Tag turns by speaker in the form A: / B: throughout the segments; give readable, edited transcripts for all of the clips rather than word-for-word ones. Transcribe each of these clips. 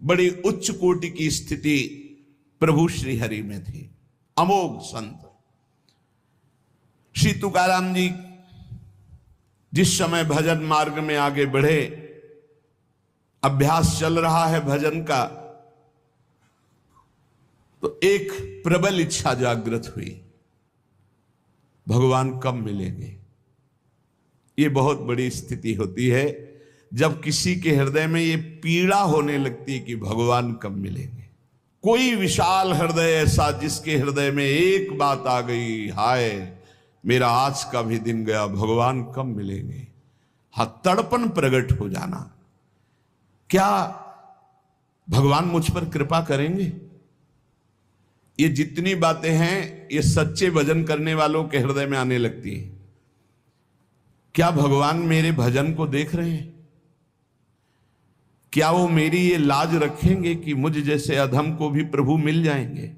A: बड़ी उच्च कोटि की स्थिति प्रभु श्री हरि में थी। अमोघ संत श्री तुकाराम जी जिस समय भजन मार्ग में आगे बढ़े, अभ्यास चल रहा है भजन का, तो एक प्रबल इच्छा जागृत हुई, भगवान कब मिलेंगे। ये बहुत बड़ी स्थिति होती है जब किसी के हृदय में ये पीड़ा होने लगती है कि भगवान कब मिलेंगे। कोई विशाल हृदय ऐसा जिसके हृदय में एक बात आ गई, हाय मेरा आज का भी दिन गया, भगवान कब मिलेंगे। हाँ, तड़पन प्रकट हो जाना, क्या भगवान मुझ पर कृपा करेंगे। ये जितनी बातें हैं ये सच्चे भजन करने वालों के हृदय में आने लगती हैं। क्या भगवान मेरे भजन को देख रहे हैं? क्या वो मेरी ये लाज रखेंगे कि मुझ जैसे अधम को भी प्रभु मिल जाएंगे,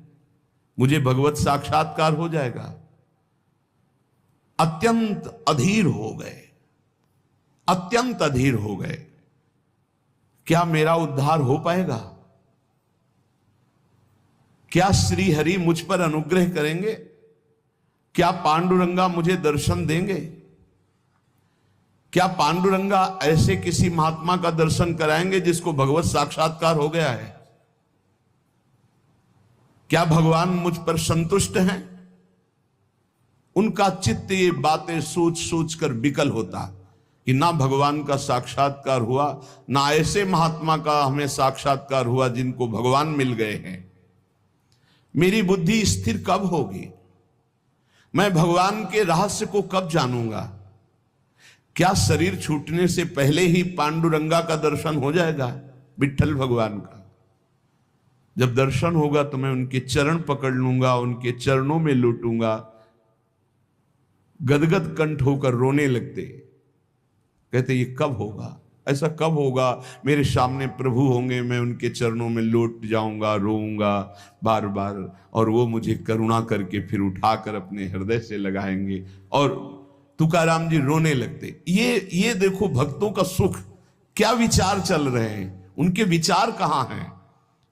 A: मुझे भगवत साक्षात्कार हो जाएगा। अत्यंत अधीर हो गए, अत्यंत अधीर हो गए। क्या मेरा उद्धार हो पाएगा? क्या श्री हरि मुझ पर अनुग्रह करेंगे? क्या पांडुरंगा मुझे दर्शन देंगे? क्या पांडुरंगा ऐसे किसी महात्मा का दर्शन कराएंगे जिसको भगवत साक्षात्कार हो गया है? क्या भगवान मुझ पर संतुष्ट हैं? उनका चित्त ये बातें सोच सोच कर विकल होता कि ना भगवान का साक्षात्कार हुआ, ना ऐसे महात्मा का हमें साक्षात्कार हुआ जिनको भगवान मिल गए हैं। मेरी बुद्धि स्थिर कब होगी? मैं भगवान के रहस्य को कब जानूंगा? क्या शरीर छूटने से पहले ही पांडुरंगा का दर्शन हो जाएगा, विठ्ठल भगवान का? जब दर्शन होगा तो मैं उनके चरण पकड़ लूंगा, उनके चरणों में लूटूंगा, गदगद कंठ होकर रोने लगते। कहते ये कब होगा, ऐसा कब होगा? मेरे सामने प्रभु होंगे, मैं उनके चरणों में लौट जाऊंगा, रोऊंगा बार बार, और वो मुझे करुणा करके फिर उठाकर अपने हृदय से लगाएंगे। और तुकाराम जी रोने लगते। ये देखो भक्तों का सुख, क्या विचार चल रहे हैं, उनके विचार कहां हैं।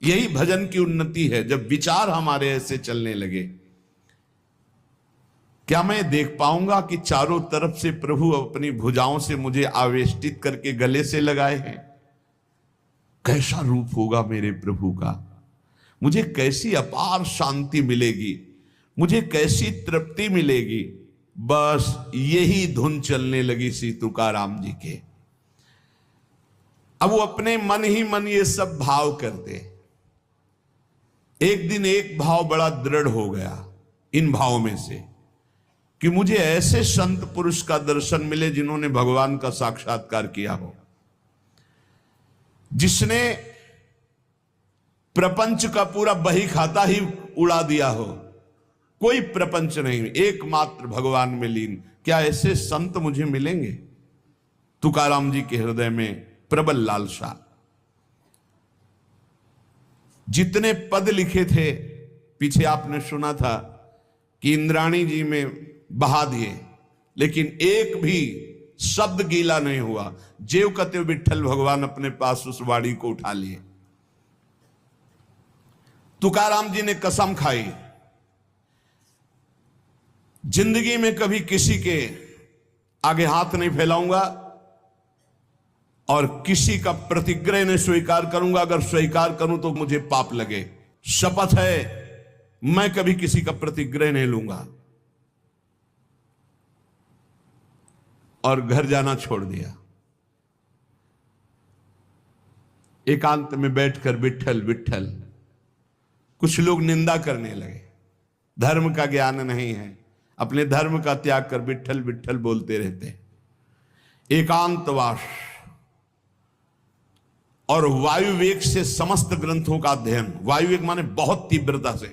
A: यही भजन की उन्नति है, जब विचार हमारे ऐसे चलने लगे। क्या मैं देख पाऊंगा कि चारों तरफ से प्रभु अपनी भुजाओं से मुझे आवेष्टित करके गले से लगाए हैं? कैसा रूप होगा मेरे प्रभु का, मुझे कैसी अपार शांति मिलेगी, मुझे कैसी तृप्ति मिलेगी। बस यही धुन चलने लगी श्री तुकाराम जी के। अब वो अपने मन ही मन ये सब भाव करते। एक दिन एक भाव बड़ा दृढ़ हो गया इन भावों में से कि मुझे ऐसे संत पुरुष का दर्शन मिले जिन्होंने भगवान का साक्षात्कार किया हो, जिसने प्रपंच का पूरा बही खाता ही उड़ा दिया हो, कोई प्रपंच नहीं, एकमात्र भगवान में लीन। क्या ऐसे संत मुझे मिलेंगे? तुकाराम जी के हृदय में प्रबल लालसा। जितने पद लिखे थे, पीछे आपने सुना था कि इंद्राणी जी में बहा दिए, लेकिन एक भी शब्द गीला नहीं हुआ। जेव कते विठ्ठल भगवान अपने पास उस वाणी को उठा लिए। तुकाराम जी ने कसम खाई, जिंदगी में कभी किसी के आगे हाथ नहीं फैलाऊंगा और किसी का प्रतिग्रह नहीं स्वीकार करूंगा। अगर स्वीकार करूं तो मुझे पाप लगे। शपथ है, मैं कभी किसी का प्रतिग्रह नहीं लूंगा। और घर जाना छोड़ दिया। एकांत में बैठकर विठ्ठल विठ्ठल। कुछ लोग निंदा करने लगे, धर्म का ज्ञान नहीं है, अपने धर्म का त्याग कर विठ्ठल विठ्ठल बोलते रहते। एकांतवास और वायुवेग से समस्त ग्रंथों का अध्ययन। वायुवेग माने बहुत तीव्रता से,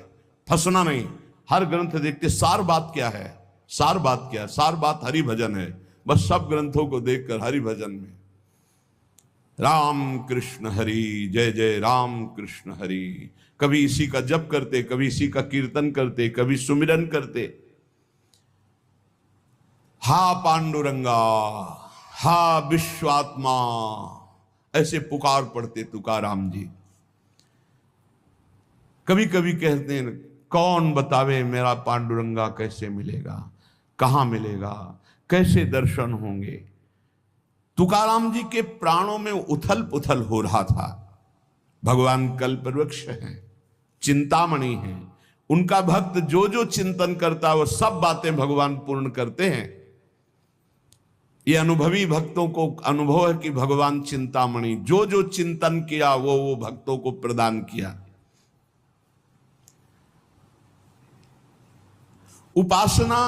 A: फंसना नहीं। हर ग्रंथ देखते सार बात क्या है, सार बात क्या है, सार बात हरि भजन है। बस सब ग्रंथों को देखकर हरि भजन में राम कृष्ण हरि, जय जय राम कृष्ण हरि। कभी इसी का जप करते, कभी इसी का कीर्तन करते, कभी सुमिरन करते। हा पांडुरंगा, हा विश्वात्मा, ऐसे पुकार पड़ते तुकाराम जी। कभी कभी कहते हैं कौन बतावे मेरा पांडुरंगा कैसे मिलेगा, कहां मिलेगा, कैसे दर्शन होंगे। तुकाराम जी के प्राणों में उथल पुथल हो रहा था। भगवान कल्पवृक्ष हैं, चिंतामणि हैं, उनका भक्त जो जो चिंतन करता है वो सब बातें भगवान पूर्ण करते हैं। ये अनुभवी भक्तों को अनुभव है कि भगवान चिंतामणि जो जो चिंतन किया वो भक्तों को प्रदान किया। उपासना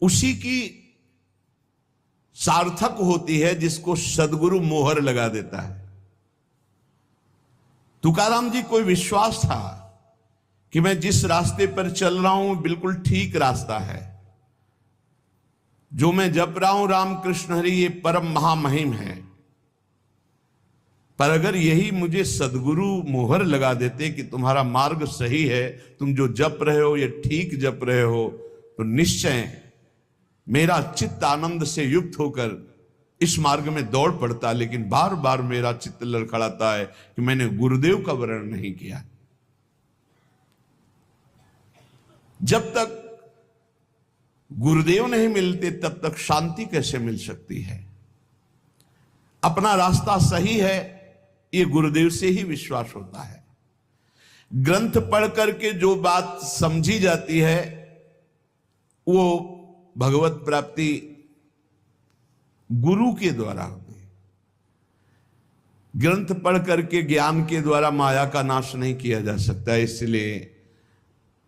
A: उसी की सार्थक होती है जिसको सदगुरु मोहर लगा देता है। तुकाराम जी को विश्वास था कि मैं जिस रास्ते पर चल रहा हूं बिल्कुल ठीक रास्ता है, जो मैं जप रहा हूं रामकृष्ण हरि ये परम महामहिम है। पर अगर यही मुझे सदगुरु मोहर लगा देते कि तुम्हारा मार्ग सही है, तुम जो जप रहे हो ये ठीक जप रहे हो, तो निश्चय मेरा चित्त आनंद से युक्त होकर इस मार्ग में दौड़ पड़ता। लेकिन बार बार मेरा चित्त लड़खड़ाता है कि मैंने गुरुदेव का वर्ण नहीं किया। जब तक गुरुदेव नहीं मिलते तब तक शांति कैसे मिल सकती है। अपना रास्ता सही है ये गुरुदेव से ही विश्वास होता है। ग्रंथ पढ़ करके जो बात समझी जाती है वो भगवत प्राप्ति गुरु के द्वारा होती है। ग्रंथ पढ़ करके ज्ञान के द्वारा माया का नाश नहीं किया जा सकता। इसलिए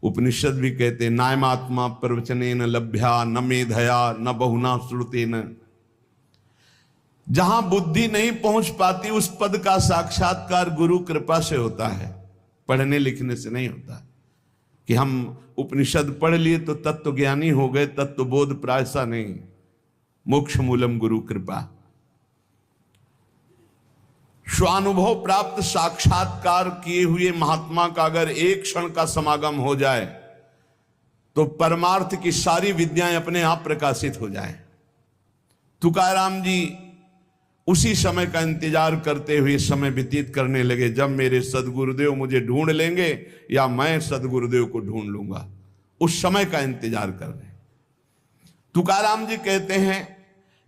A: उपनिषद भी कहते नायमात्मा प्रवचनेन लभ्या न मेधया न बहुना श्रुतेन। जहां बुद्धि नहीं पहुंच पाती उस पद का साक्षात्कार गुरु कृपा से होता है, पढ़ने लिखने से नहीं होता। कि हम उपनिषद पढ़ लिए तो तत्व ज्ञानी हो गए, तत्व बोध प्रायसा नहीं। मोक्ष मूलम गुरु कृपा। स्वानुभव प्राप्त साक्षात्कार किए हुए महात्मा का अगर एक क्षण का समागम हो जाए तो परमार्थ की सारी विद्याएं अपने आप प्रकाशित हो जाएं। तुकाराम जी उसी समय का इंतजार करते हुए समय व्यतीत करने लगे जब मेरे सदगुरुदेव मुझे ढूंढ लेंगे या मैं सदगुरुदेव को ढूंढ लूंगा। उस समय का इंतजार कर रहे। तुकाराम जी कहते हैं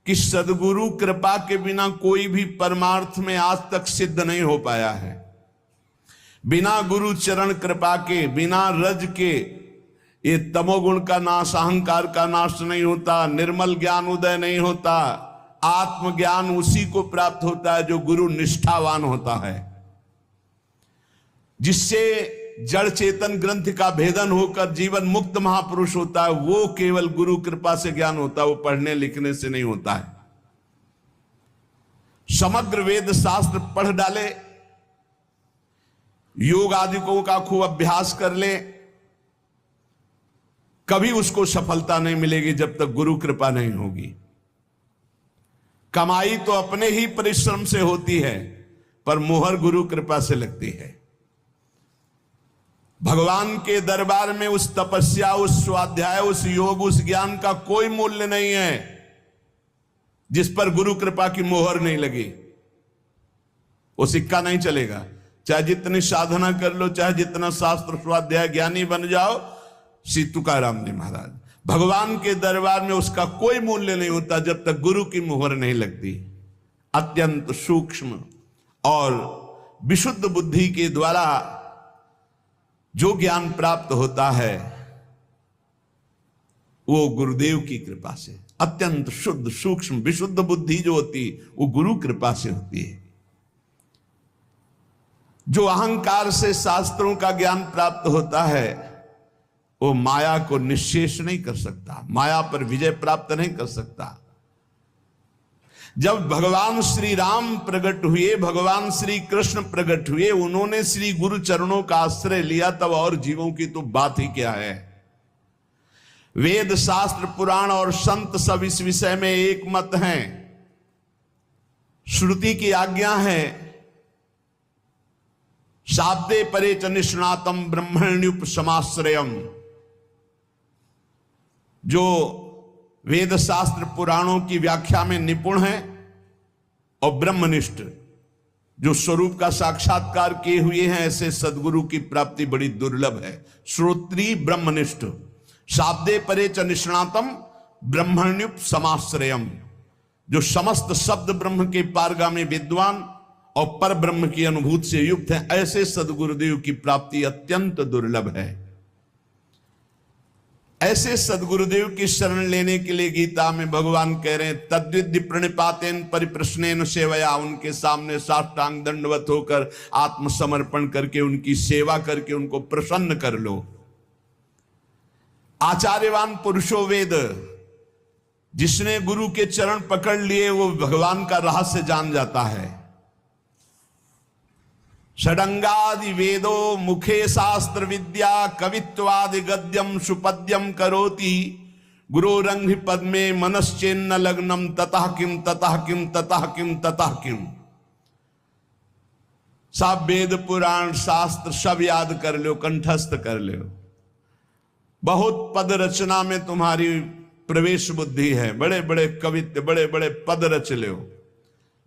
A: कि सदगुरु कृपा के बिना कोई भी परमार्थ में आज तक सिद्ध नहीं हो पाया है। बिना गुरु चरण कृपा के, बिना रज के ये तमोगुण का नाश, अहंकार का नाश नहीं होता, निर्मल ज्ञान उदय नहीं होता। आत्मज्ञान उसी को प्राप्त होता है जो गुरु निष्ठावान होता है, जिससे जड़ चेतन ग्रंथ का भेदन होकर जीवन मुक्त महापुरुष होता है। वो केवल गुरु कृपा से ज्ञान होता है, वो पढ़ने लिखने से नहीं होता है। समग्र वेद शास्त्र पढ़ डाले, योग आदिकों का खूब अभ्यास कर ले, कभी उसको सफलता नहीं मिलेगी जब तक गुरु कृपा नहीं होगी। कमाई तो अपने ही परिश्रम से होती है, पर मोहर गुरु कृपा से लगती है। भगवान के दरबार में उस तपस्या, उस स्वाध्याय, उस योग, उस ज्ञान का कोई मूल्य नहीं है जिस पर गुरु कृपा की मोहर नहीं लगी। वो सिक्का नहीं चलेगा। चाहे जितनी साधना कर लो, चाहे जितना शास्त्र स्वाध्याय ज्ञानी बन जाओ। श्री तुकाराम जी महाराज, भगवान के दरबार में उसका कोई मूल्य नहीं होता जब तक गुरु की मोहर नहीं लगती। अत्यंत सूक्ष्म और विशुद्ध बुद्धि के द्वारा जो ज्ञान प्राप्त होता है वो गुरुदेव की कृपा से, अत्यंत शुद्ध सूक्ष्म विशुद्ध बुद्धि जो होती वो गुरु कृपा से होती है। जो अहंकार से शास्त्रों का ज्ञान प्राप्त होता है वो माया को निश्शेष नहीं कर सकता, माया पर विजय प्राप्त नहीं कर सकता। जब भगवान श्री राम प्रकट हुए, भगवान श्री कृष्ण प्रकट हुए, उन्होंने श्री गुरु चरणों का आश्रय लिया, तब और जीवों की तो बात ही क्या है। वेद शास्त्र पुराण और संत सब इस विषय में एक मत हैं। श्रुति की आज्ञा है शाब्दे परे च निष्णातम ब्रह्मण्युपसमाश्रयम। जो वेद शास्त्र पुराणों की व्याख्या में निपुण है और ब्रह्मनिष्ठ, जो स्वरूप का साक्षात्कार किए हुए हैं, ऐसे सदगुरु की प्राप्ति बड़ी दुर्लभ है। श्रोत्री ब्रह्मनिष्ठ शाब्दे परे च निष्णातम ब्रह्मण्युप समाश्रयम, जो समस्त शब्द ब्रह्म के पारगामी विद्वान और पर ब्रह्म की अनुभूति से युक्त है, ऐसे सदगुरुदेव की प्राप्ति अत्यंत दुर्लभ है। ऐसे सदगुरुदेव की शरण लेने के लिए गीता में भगवान कह रहे हैं, तद्विद्धि प्रणिपातेन परिप्रश्नेन सेवया, उनके सामने साष्टांग दंडवत होकर आत्मसमर्पण करके उनकी सेवा करके उनको प्रसन्न कर लो। आचार्यवान पुरुषो वेद, जिसने गुरु के चरण पकड़ लिए वो भगवान का रहस्य जान जाता है। षडंगादि वेदो मुखे शास्त्र विद्या कवित्वादि गद्यम सुपद्यम करोति, गुरोरंघ्रि पद्मे मनश्चेन्न लग्नम ततः किम ततः किम ततः किम ततः किम। सब वेद पुराण शास्त्र सब याद कर लो, कंठस्थ कर लो। बहुत पद रचना में तुम्हारी प्रवेश बुद्धि है, बड़े बड़े कवित्व बड़े बड़े पद रच लो,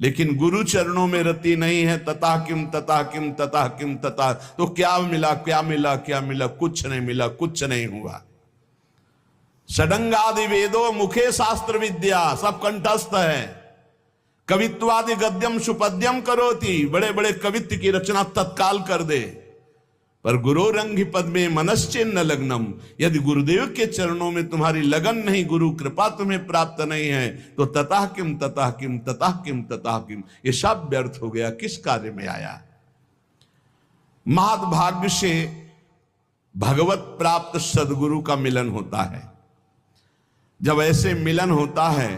A: लेकिन गुरु चरणों में रति नहीं है। तथा किम तथा किम तथा किम तथा, तो क्या मिला क्या मिला क्या मिला, कुछ नहीं मिला, कुछ नहीं हुआ। षडंगादि वेदो मुखे शास्त्र विद्या, सब कंठस्थ है। कवित्वादि गद्यम सुपद्यम करोति, बड़े बड़े कवित्व की रचना तत्काल कर दे, पर गुरोरंघ्रि पद्मे मनश्चेन्न लग्नम, यदि गुरुदेव के चरणों में तुम्हारी लगन नहीं, गुरु कृपा तुम्हें प्राप्त नहीं है, तो ततः किम ततः किम ततः किम ततः किम, ये सब व्यर्थ हो गया, किस कार्य में आया। महद्भाग्य से भगवत प्राप्त सदगुरु का मिलन होता है। जब ऐसे मिलन होता है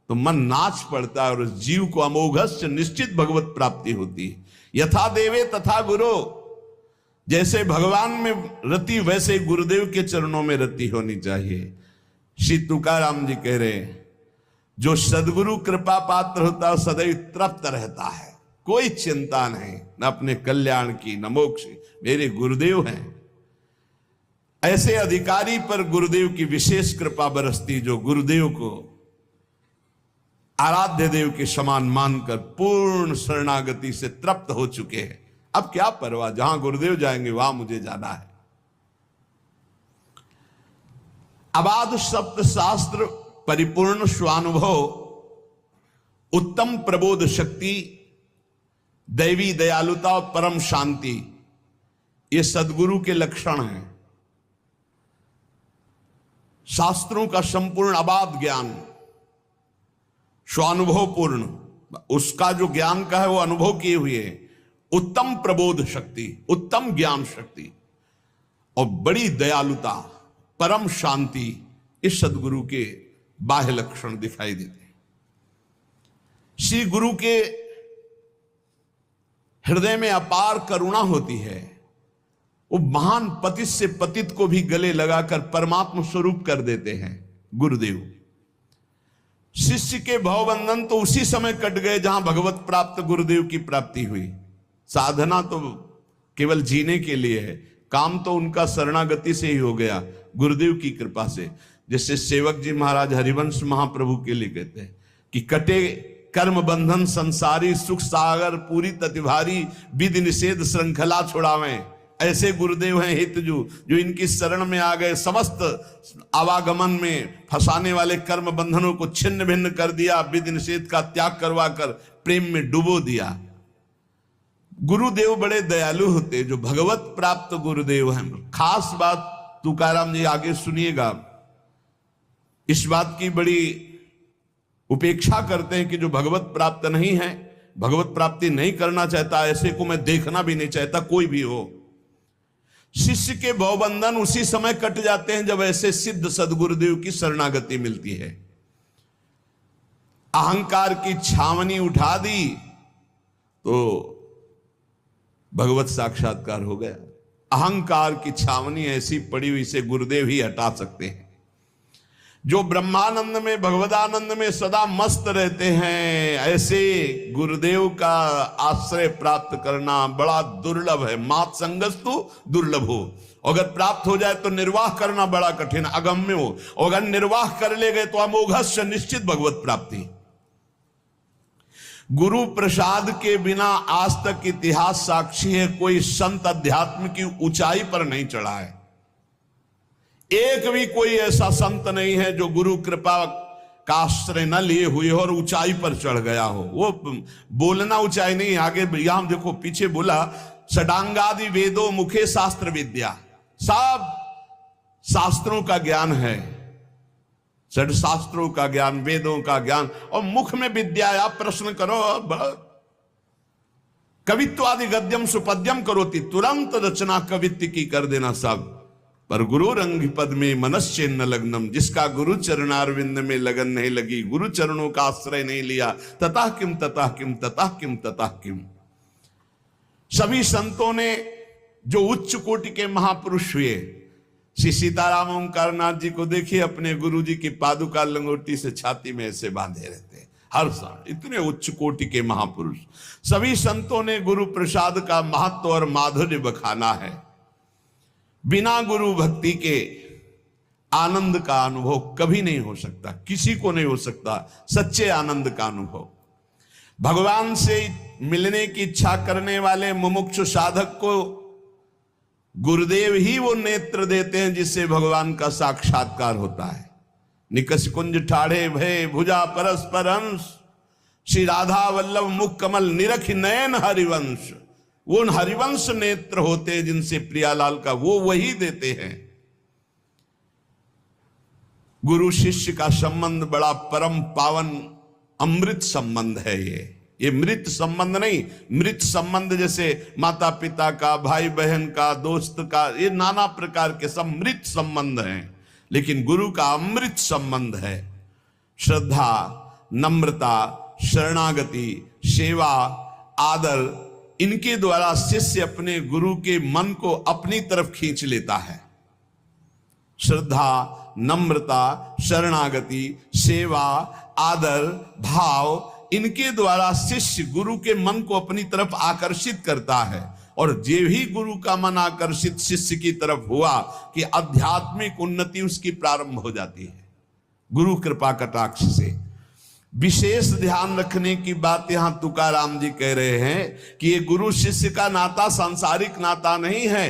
A: तो मन नाच पड़ता है और जीव को अमोघस्य निश्चित भगवत प्राप्ति होती है। यथा देवे तथा गुरु, जैसे भगवान में रति वैसे गुरुदेव के चरणों में रति होनी चाहिए। श्री तुकाराम जी कह रहे हैं, जो सदगुरु कृपा पात्र होता है सदैव तृप्त रहता है, कोई चिंता नहीं, न अपने कल्याण की न मोक्ष, मेरे गुरुदेव हैं। ऐसे अधिकारी पर गुरुदेव की विशेष कृपा बरसती, जो गुरुदेव को आराध्य देव के समान मानकर पूर्ण शरणागति से तृप्त हो चुके हैं। अब क्या परवाह, जहां गुरुदेव जाएंगे वहां मुझे जाना है। अबाध सप्त शास्त्र परिपूर्ण स्वानुभव, उत्तम प्रबोध शक्ति, दैवी दयालुता और परम शांति, ये सदगुरु के लक्षण हैं। शास्त्रों का संपूर्ण अबाध ज्ञान, स्वानुभव पूर्ण, उसका जो ज्ञान का है वो अनुभव किए हुए है। उत्तम प्रबोध शक्ति, उत्तम ज्ञान शक्ति और बड़ी दयालुता, परम शांति, इस सदगुरु के बाह्य लक्षण दिखाई देते हैं। श्री गुरु के हृदय में अपार करुणा होती है। वो महान पतित से पतित को भी गले लगाकर परमात्मा स्वरूप कर देते हैं गुरुदेव। शिष्य के भवबंधन तो उसी समय कट गए जहां भगवत प्राप्त गुरुदेव की प्राप्ति हुई। साधना तो केवल जीने के लिए है, काम तो उनका शरणागति से ही हो गया, गुरुदेव की कृपा से। जैसे सेवक जी महाराज हरिवंश महाप्रभु के लिए कहते हैं कि कटे कर्म बंधन संसारी, सुख सागर पूरी ततिभारी, विधि निषेध श्रृंखला छुड़ावें। ऐसे गुरुदेव हैं हितजू, जो इनकी शरण में आ गए, समस्त आवागमन में फंसाने वाले कर्म बंधनों को छिन्न भिन्न कर दिया, विधि निषेध का त्याग करवाकर प्रेम में डुबो दिया। गुरुदेव बड़े दयालु होते, जो भगवत प्राप्त गुरुदेव हैं। खास बात तुकाराम जी आगे सुनिएगा, इस बात की बड़ी उपेक्षा करते हैं कि जो भगवत प्राप्त नहीं है, भगवत प्राप्ति नहीं करना चाहता, ऐसे को मैं देखना भी नहीं चाहता, कोई भी हो। शिष्य के भवबंधन उसी समय कट जाते हैं जब ऐसे सिद्ध सदगुरुदेव की शरणागति मिलती है। अहंकार की छावनी उठा दी तो भगवत साक्षात्कार हो गया। अहंकार की छावनी ऐसी पड़ी हुई से गुरुदेव ही हटा सकते हैं। जो ब्रह्मानंद में भगवदानंद में सदा मस्त रहते हैं, ऐसे गुरुदेव का आश्रय प्राप्त करना बड़ा दुर्लभ है। मात संगस्तु दुर्लभ हो, अगर प्राप्त हो जाए तो निर्वाह करना बड़ा कठिन, अगम्य हो। अगर निर्वाह कर ले गए तो अमोघस्य निश्चित भगवत प्राप्ति। गुरु प्रसाद के बिना आज तक इतिहास साक्षी है, कोई संत अध्यात्म की ऊंचाई पर नहीं चढ़ा है। एक भी कोई ऐसा संत नहीं है जो गुरु कृपा का आश्रय न लिए हुए हो और ऊंचाई पर चढ़ गया हो। वो बोलना ऊंचाई नहीं, आगे यहां देखो पीछे बोला षडांगादि वेदों मुखे शास्त्र विद्या, सब शास्त्रों का ज्ञान है, षड शास्त्रों का ज्ञान, वेदों का ज्ञान, और मुख में विद्या। आप प्रश्न करो, कवित्वादि गद्यम सुपद्यम करोति, तुरंत रचना कवित्व की कर देना सब। पर गुरु रंग पद में मनश्चेन्न लग्नम, जिसका गुरु चरणारविंद में लगन नहीं लगी, गुरु चरणों का आश्रय नहीं लिया, तथा किम तथा किम तथा किम तथा किम। सभी संतों ने जो उच्च कोटि के महापुरुष हुए, श्री सीताराम ओंकारनाथ जी को देखिए, अपने गुरु जी की पादुका लंगोटी से छाती में ऐसे बांधे रहते हर साल, इतने उच्च कोटि के महापुरुष। सभी संतों ने गुरु प्रसाद का महत्व और माधुर्य बखाना है। बिना गुरु भक्ति के आनंद का अनुभव कभी नहीं हो सकता, किसी को नहीं हो सकता सच्चे आनंद का अनुभव। भगवान से मिलने की इच्छा करने वाले मुमुक्षु साधक को गुरुदेव ही वो नेत्र देते हैं जिससे भगवान का साक्षात्कार होता है। निकष कुंज ठाढ़े भय भुजा परस्पर अंश, श्री राधा वल्लभ मुख कमल निरख नयन हरिवंश। वो हरिवंश नेत्र होते हैं जिनसे प्रियालाल का वो वही देते हैं। गुरु शिष्य का संबंध बड़ा परम पावन अमृत संबंध है। ये मृत संबंध नहीं, मृत संबंध जैसे माता पिता का, भाई बहन का, दोस्त का, ये नाना प्रकार के सब मृत संबंध हैं, लेकिन गुरु का अमृत संबंध है। श्रद्धा, नम्रता, शरणागति, सेवा, आदर, इनके द्वारा शिष्य अपने गुरु के मन को अपनी तरफ खींच लेता है। श्रद्धा, नम्रता, शरणागति, सेवा, आदर, भाव, इनके द्वारा शिष्य गुरु के मन को अपनी तरफ आकर्षित करता है। और जे भी गुरु का मन आकर्षित शिष्य की तरफ हुआ कि आध्यात्मिक उन्नति उसकी प्रारंभ हो जाती है गुरु कृपा कटाक्ष से। विशेष ध्यान रखने की बात यहां तुकाराम जी कह रहे हैं कि ये गुरु शिष्य का नाता सांसारिक नाता नहीं है,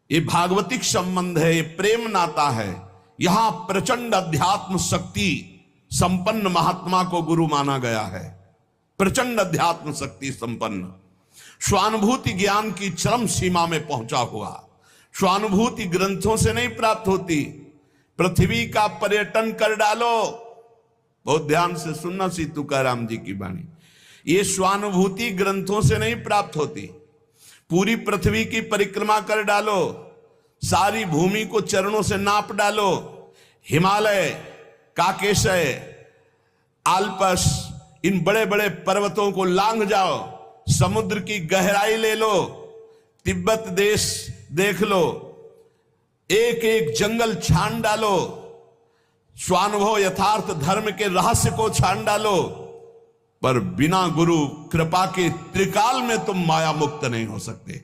A: ये भागवतिक संबंध है, ये प्रेम नाता है। यहां प्रचंड अध्यात्म शक्ति संपन्न महात्मा को गुरु माना गया है, प्रचंड अध्यात्म शक्ति संपन्न, स्वानुभूति ज्ञान की चरम सीमा में पहुंचा हुआ। स्वानुभूति ग्रंथों से नहीं प्राप्त होती, पृथ्वी का पर्यटन कर डालो, बहुत ध्यान से सुनना सी तुकाराम जी की वाणी। ये स्वानुभूति ग्रंथों से नहीं प्राप्त होती। पूरी पृथ्वी की परिक्रमा कर डालो, सारी भूमि को चरणों से नाप डालो, हिमालय, काकेशय, आल्पस, इन बड़े बड़े पर्वतों को लांघ जाओ, समुद्र की गहराई ले लो, तिब्बत देश देख लो, एक एक जंगल छान डालो, स्वानुभव यथार्थ धर्म के रहस्य को छान डालो, पर बिना गुरु कृपा के त्रिकाल में तुम माया मुक्त नहीं हो सकते।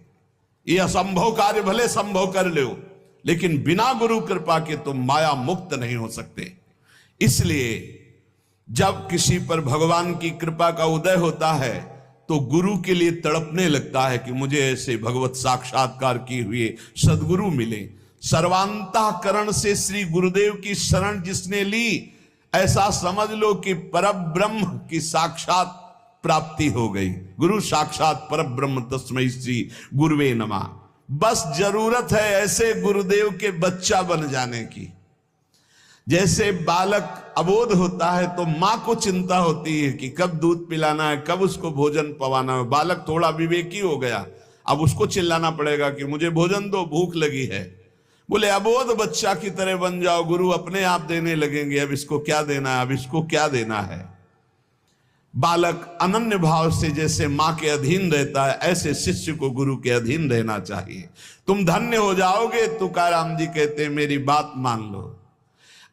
A: ये असंभव कार्य भले संभव कर लो, लेकिन बिना गुरु कृपा के तुम माया मुक्त नहीं हो सकते। इसलिए जब किसी पर भगवान की कृपा का उदय होता है तो गुरु के लिए तड़पने लगता है कि मुझे ऐसे भगवत साक्षात्कार किए हुए सदगुरु मिले। सर्वांतःकरण से श्री गुरुदेव की शरण जिसने ली, ऐसा समझ लो कि परब्रह्म की साक्षात प्राप्ति हो गई। गुरु साक्षात परब्रह्म तस्मै श्री गुरुवे नमः। बस जरूरत है ऐसे गुरुदेव के बच्चा बन जाने की। जैसे बालक अबोध होता है तो मां को चिंता होती है कि कब दूध पिलाना है, कब उसको भोजन पवाना है। बालक थोड़ा विवेकी हो गया, अब उसको चिल्लाना पड़ेगा कि मुझे भोजन दो, भूख लगी है। बोले अबोध बच्चा की तरह बन जाओ, गुरु अपने आप देने लगेंगे, अब इसको क्या देना है, अब इसको क्या देना है। बालक अनन्य भाव से जैसे मां के अधीन रहता है, ऐसे शिष्य को गुरु के अधीन रहना चाहिए। तुम धन्य हो जाओगे। तुकाराम जी कहते हैं मेरी बात मान लो।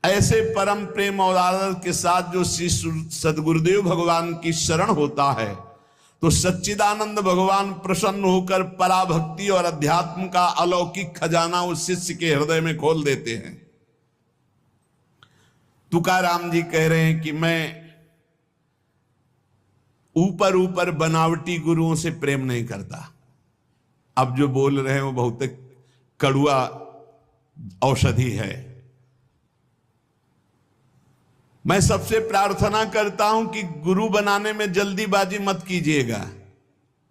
A: ऐसे परम प्रेम और आदर के साथ जो श्री सदगुरुदेव भगवान की शरण होता है तो सच्चिदानंद भगवान प्रसन्न होकर पराभक्ति और अध्यात्म का अलौकिक खजाना उस शिष्य के हृदय में खोल देते हैं। तुकाराम जी कह रहे हैं कि मैं ऊपर ऊपर बनावटी गुरुओं से प्रेम नहीं करता। अब जो बोल रहे हैं वो बहुत कड़ुआ औषधि है। मैं सबसे प्रार्थना करता हूं कि गुरु बनाने में जल्दीबाजी मत कीजिएगा।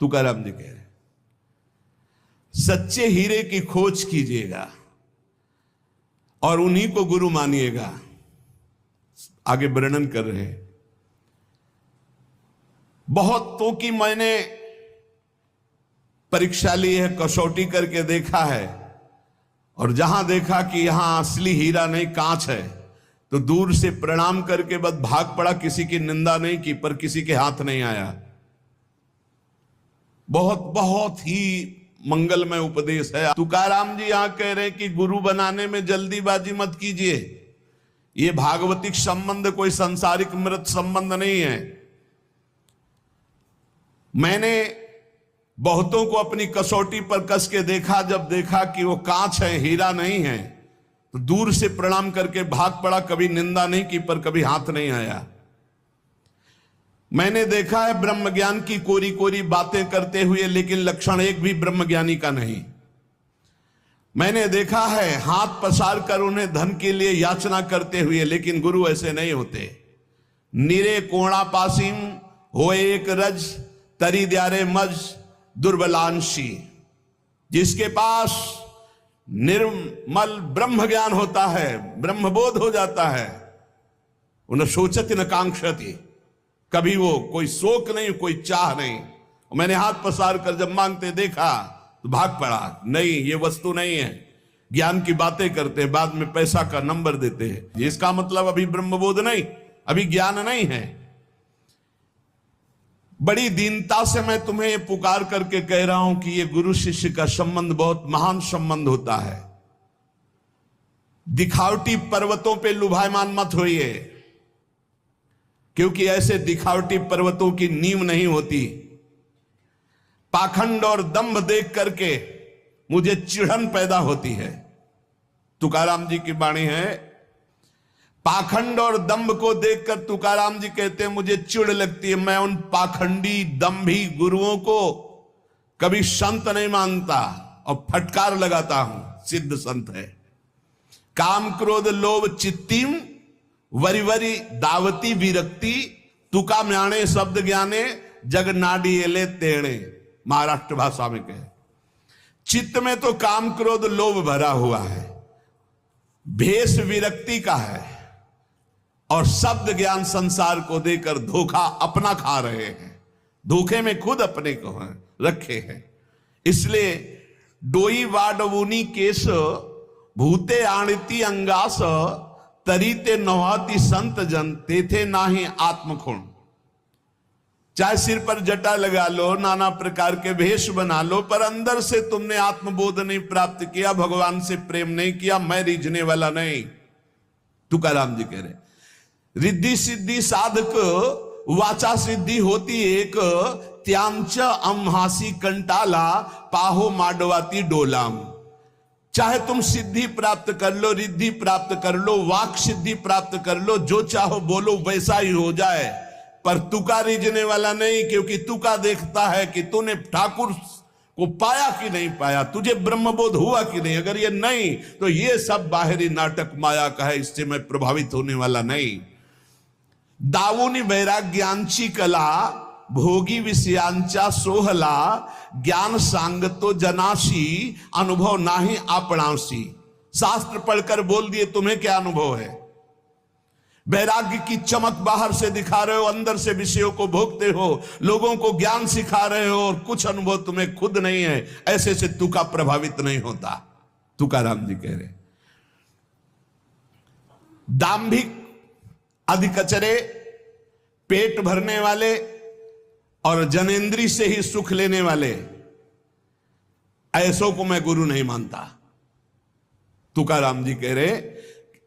A: तुकाराम जी कह रहे, सच्चे हीरे की खोज कीजिएगा और उन्हीं को गुरु मानिएगा। आगे वर्णन कर रहे हैं, बहुतों की मैंने परीक्षा ली है, कसौटी करके देखा है, और जहां देखा कि यहां असली हीरा नहीं कांच है, तो दूर से प्रणाम करके बस भाग पड़ा। किसी की निंदा नहीं की, पर किसी के हाथ नहीं आया। बहुत बहुत ही मंगलमय उपदेश है। तुकाराम जी यहां कह रहे हैं कि गुरु बनाने में जल्दीबाजी मत कीजिए। ये भागवतिक संबंध कोई संसारिक मृत संबंध नहीं है। मैंने बहुतों को अपनी कसौटी पर कस के देखा, जब देखा कि वो कांच है, हीरा नहीं है, तो दूर से प्रणाम करके भाग पड़ा। कभी निंदा नहीं की, पर कभी हाथ नहीं आया। मैंने देखा है ब्रह्म ज्ञान की कोरी कोरी बातें करते हुए, लेकिन लक्षण एक भी ब्रह्म ज्ञानी का नहीं। मैंने देखा है हाथ पसार कर उन्हें धन के लिए याचना करते हुए, लेकिन गुरु ऐसे नहीं होते। निरे कोणा पासिम हो एक रज तरी द्यारे मज दुर्बलांशी। जिसके पास निर्मल ब्रह्म ज्ञान होता है, ब्रह्मबोध हो जाता है, उन्हें सोचती न कांक्षती, कभी वो कोई शोक नहीं, कोई चाह नहीं। मैंने हाथ पसार कर जब मांगते देखा तो भाग पड़ा। नहीं, ये वस्तु नहीं है। ज्ञान की बातें करते हैं, बाद में पैसा का नंबर देते हैं। इसका मतलब अभी ब्रह्मबोध नहीं, अभी ज्ञान नहीं है। बड़ी दीनता से मैं तुम्हें ये पुकार करके कह रहा हूं कि ये गुरु शिष्य का संबंध बहुत महान संबंध होता है। दिखावटी पर्वतों पे लुभायमान मत होइए, क्योंकि ऐसे दिखावटी पर्वतों की नींव नहीं होती। पाखंड और दंभ देख करके मुझे चिढ़न पैदा होती है। तुकाराम जी की वाणी है, पाखंड और दंभ को देखकर तुकाराम जी कहते हैं मुझे चिढ़ लगती है। मैं उन पाखंडी दंभी गुरुओं को कभी संत नहीं मानता और फटकार लगाता हूं, सिद्ध संत है। काम क्रोध लोभ चित्तिम वरी वरी दावती विरक्ति तुका म्याणे शब्द ज्ञाने जग नाडी एले तेणे। महाराष्ट्र भाषा में कहे, चित्त में तो काम क्रोध लोभ भरा हुआ है, भेष विरक्ति का है, और शब्द ज्ञान संसार को देकर धोखा अपना खा रहे हैं। धोखे में खुद अपने को रखे हैं। इसलिए डोई वाडवुनी केस भूते आणती अंगास तरीते नौहाती संत जन तेथे नाही आत्मखुण। चाहे सिर पर जटा लगा लो, नाना प्रकार के भेष बना लो, पर अंदर से तुमने आत्मबोध नहीं प्राप्त किया, भगवान से प्रेम नहीं किया, मैं रीझने वाला नहीं। तुकाराम जी कह रहे, रिद्धि सिद्धि साधक वाचा सिद्धि होती एक, त्यांच अमहासी कंटाला पाहो माडवाती डोलाम। चाहे तुम सिद्धि प्राप्त कर लो, रिद्धि प्राप्त कर लो, वाक सिद्धि प्राप्त कर लो, जो चाहो बोलो वैसा ही हो जाए, पर तुका रीझने वाला नहीं। क्योंकि तुका देखता है कि तूने ठाकुर को पाया कि नहीं पाया, तुझे ब्रह्मबोध हुआ कि नहीं। अगर ये नहीं तो ये सब बाहरी नाटक माया का है, इससे मैं प्रभावित होने वाला नहीं। दावुनी वैराग्यांची कला भोगी विषयांचा सोहला, ज्ञान सांगतो जनाशी अनुभव नाही आपणासी। शास्त्र पढ़कर बोल दिए तुम्हें क्या अनुभव है। वैराग्य की चमक बाहर से दिखा रहे हो, अंदर से विषयों को भोगते हो, लोगों को ज्ञान सिखा रहे हो, और कुछ अनुभव तुम्हें खुद नहीं है। ऐसे से तुका प्रभावित नहीं होता। तुकाराम जी कह रहे, दाम्भिक अधिकचरे, पेट भरने वाले और जनेन्द्री से ही सुख लेने वाले, ऐसों को मैं गुरु नहीं मानता। तुकाराम जी कह रहे,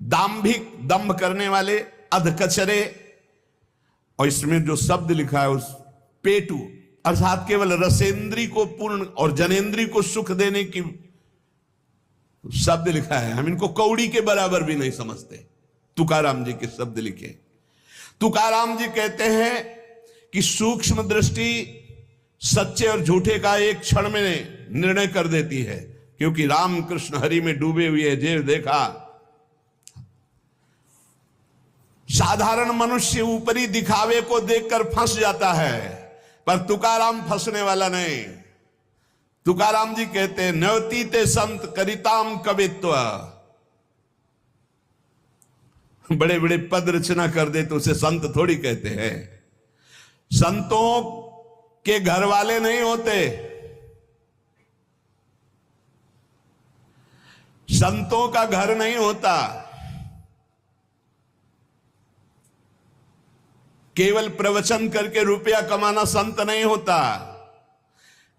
A: दाम्भिक दंभ करने वाले, अधकचरे, और इसमें जो शब्द लिखा है उस पेटू अर्थात केवल रसेंद्री को पूर्ण और जनेन्द्री को सुख देने की शब्द लिखा है, हम इनको कौड़ी के बराबर भी नहीं समझते। तुकाराम जी के शब्द लिखे। तुकाराम जी कहते हैं कि सूक्ष्म दृष्टि सच्चे और झूठे का एक क्षण में निर्णय कर देती है। क्योंकि रामकृष्ण हरि में डूबे हुए जेव देखा, साधारण मनुष्य ऊपरी दिखावे को देखकर फंस जाता है, पर तुकाराम फंसने वाला नहीं। तुकाराम जी कहते हैं, न्योती ते संत करिताम कवित्व। बड़े बड़े पद रचना कर दे तो उसे संत थोड़ी कहते हैं। संतों के घर वाले नहीं होते, संतों का घर नहीं होता। केवल प्रवचन करके रुपया कमाना संत नहीं होता,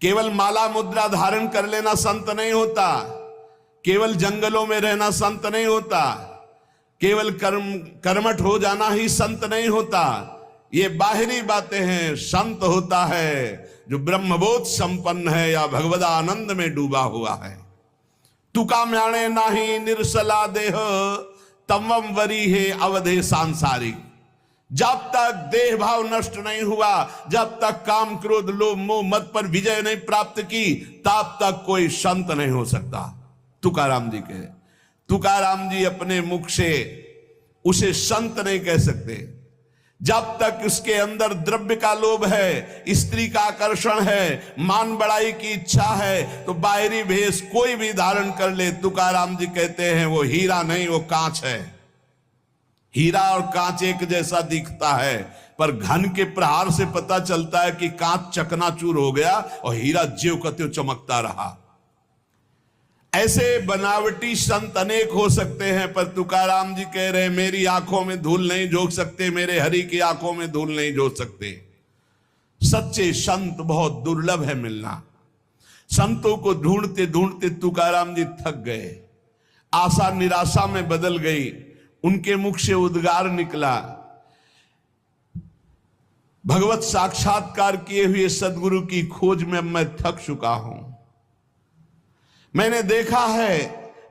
A: केवल माला मुद्रा धारण कर लेना संत नहीं होता, केवल जंगलों में रहना संत नहीं होता, केवल कर्मठ हो जाना ही संत नहीं होता। ये बाहरी बातें हैं। संत होता है जो ब्रह्मबोध संपन्न है या भगवदानंद में डूबा हुआ है। तुका म्याणे नाही निर्सला देह तमम वरी है अवधे सांसारिक। जब तक देह भाव नष्ट नहीं हुआ, जब तक काम क्रोध लोभ मोह मद पर विजय नहीं प्राप्त की, तब तक कोई संत नहीं हो सकता। तुकाराम जी कहे, तुकाराम जी अपने मुख से उसे संत नहीं कह सकते। जब तक उसके अंदर द्रव्य का लोभ है, स्त्री का आकर्षण है, मान बढ़ाई की इच्छा है, तो बाहरी भेष कोई भी धारण कर ले, तुकाराम जी कहते हैं वो हीरा नहीं, वो कांच है। हीरा और कांच एक जैसा दिखता है, पर घन के प्रहार से पता चलता है कि कांच चकनाचूर हो गया और हीरा ज्यों का त्यों चमकता रहा। ऐसे बनावटी संत अनेक हो सकते हैं, पर तुकाराम जी कह रहे हैं मेरी आंखों में धूल नहीं झोंक सकते, मेरे हरि की आंखों में धूल नहीं झोंक सकते। सच्चे संत बहुत दुर्लभ है मिलना। संतों को ढूंढते ढूंढते तुकाराम जी थक गए, आशा निराशा में बदल गई। उनके मुख से उद्गार निकला, भगवत साक्षात्कार किए हुए सदगुरु की खोज में मैं थक चुका हूं। मैंने देखा है,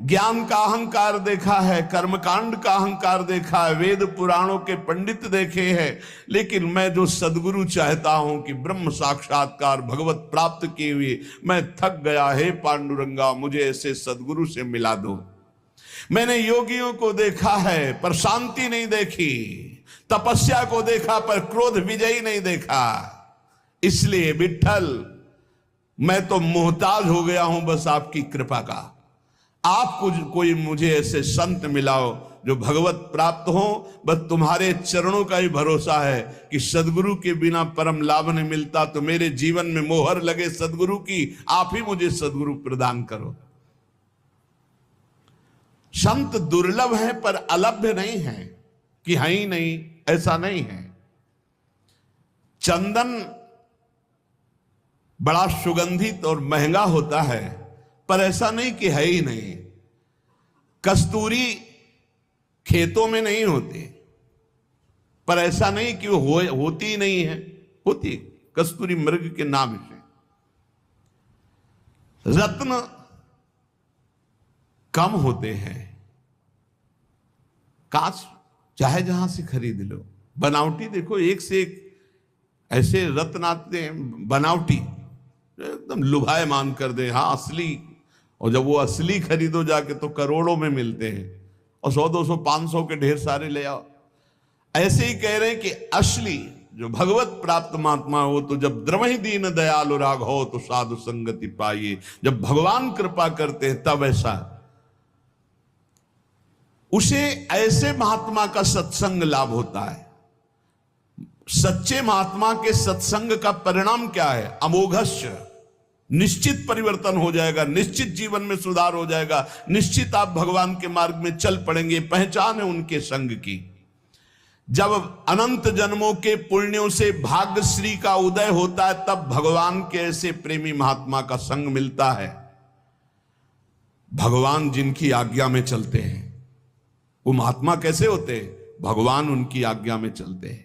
A: ज्ञान का अहंकार देखा है, कर्मकांड का अहंकार देखा है, वेद पुराणों के पंडित देखे हैं, लेकिन मैं जो सदगुरु चाहता हूं कि ब्रह्म साक्षात्कार भगवत प्राप्त किए हुए, मैं थक गया। हे पांडुरंगा, मुझे ऐसे सदगुरु से मिला दो। मैंने योगियों को देखा है पर शांति नहीं देखी, तपस्या को देखा पर क्रोध विजयी नहीं देखा। इसलिए विठ्ठल, मैं तो मोहताज हो गया हूं बस आपकी कृपा का। आप कोई मुझे ऐसे संत मिलाओ जो भगवत प्राप्त हो। बस तुम्हारे चरणों का ही भरोसा है कि सदगुरु के बिना परम लाभ नहीं मिलता। तो मेरे जीवन में मोहर लगे सदगुरु की, आप ही मुझे सदगुरु प्रदान करो। संत दुर्लभ है पर अलभ्य नहीं है कि है ही नहीं, ऐसा नहीं है। चंदन बड़ा सुगंधित और महंगा होता है, पर ऐसा नहीं कि है ही नहीं। कस्तूरी खेतों में नहीं होती, पर ऐसा नहीं कि वो होती ही नहीं है, होती। कस्तूरी मृग के नाम से। रत्न कम होते हैं, कांच चाहे जहां से खरीद लो। बनावटी देखो, एक से एक ऐसे रत्न आते हैं बनावटी, एकदम लुभायमान कर दे, हाँ असली। और जब वो असली खरीदो जाके तो करोड़ों में मिलते हैं, और 100 200 500 के ढेर सारे ले आओ। ऐसे ही कह रहे हैं कि असली जो भगवत प्राप्त महात्मा हो, तो जब द्रवहि दीन दयालु राग हो तो साधु संगति पाइए। जब भगवान कृपा करते हैं तब ऐसा उसे ऐसे महात्मा का सत्संग लाभ होता है। सच्चे महात्मा के सत्संग का परिणाम क्या है? अमोघस्य, निश्चित परिवर्तन हो जाएगा, निश्चित जीवन में सुधार हो जाएगा, निश्चित आप भगवान के मार्ग में चल पड़ेंगे। पहचान है उनके संग की। जब अनंत जन्मों के पुण्यों से भाग्यश्री का उदय होता है, तब भगवान के ऐसे प्रेमी महात्मा का संग मिलता है। भगवान जिनकी आज्ञा में चलते हैं वो महात्मा कैसे होते हैं? भगवान उनकी आज्ञा में चलते हैं।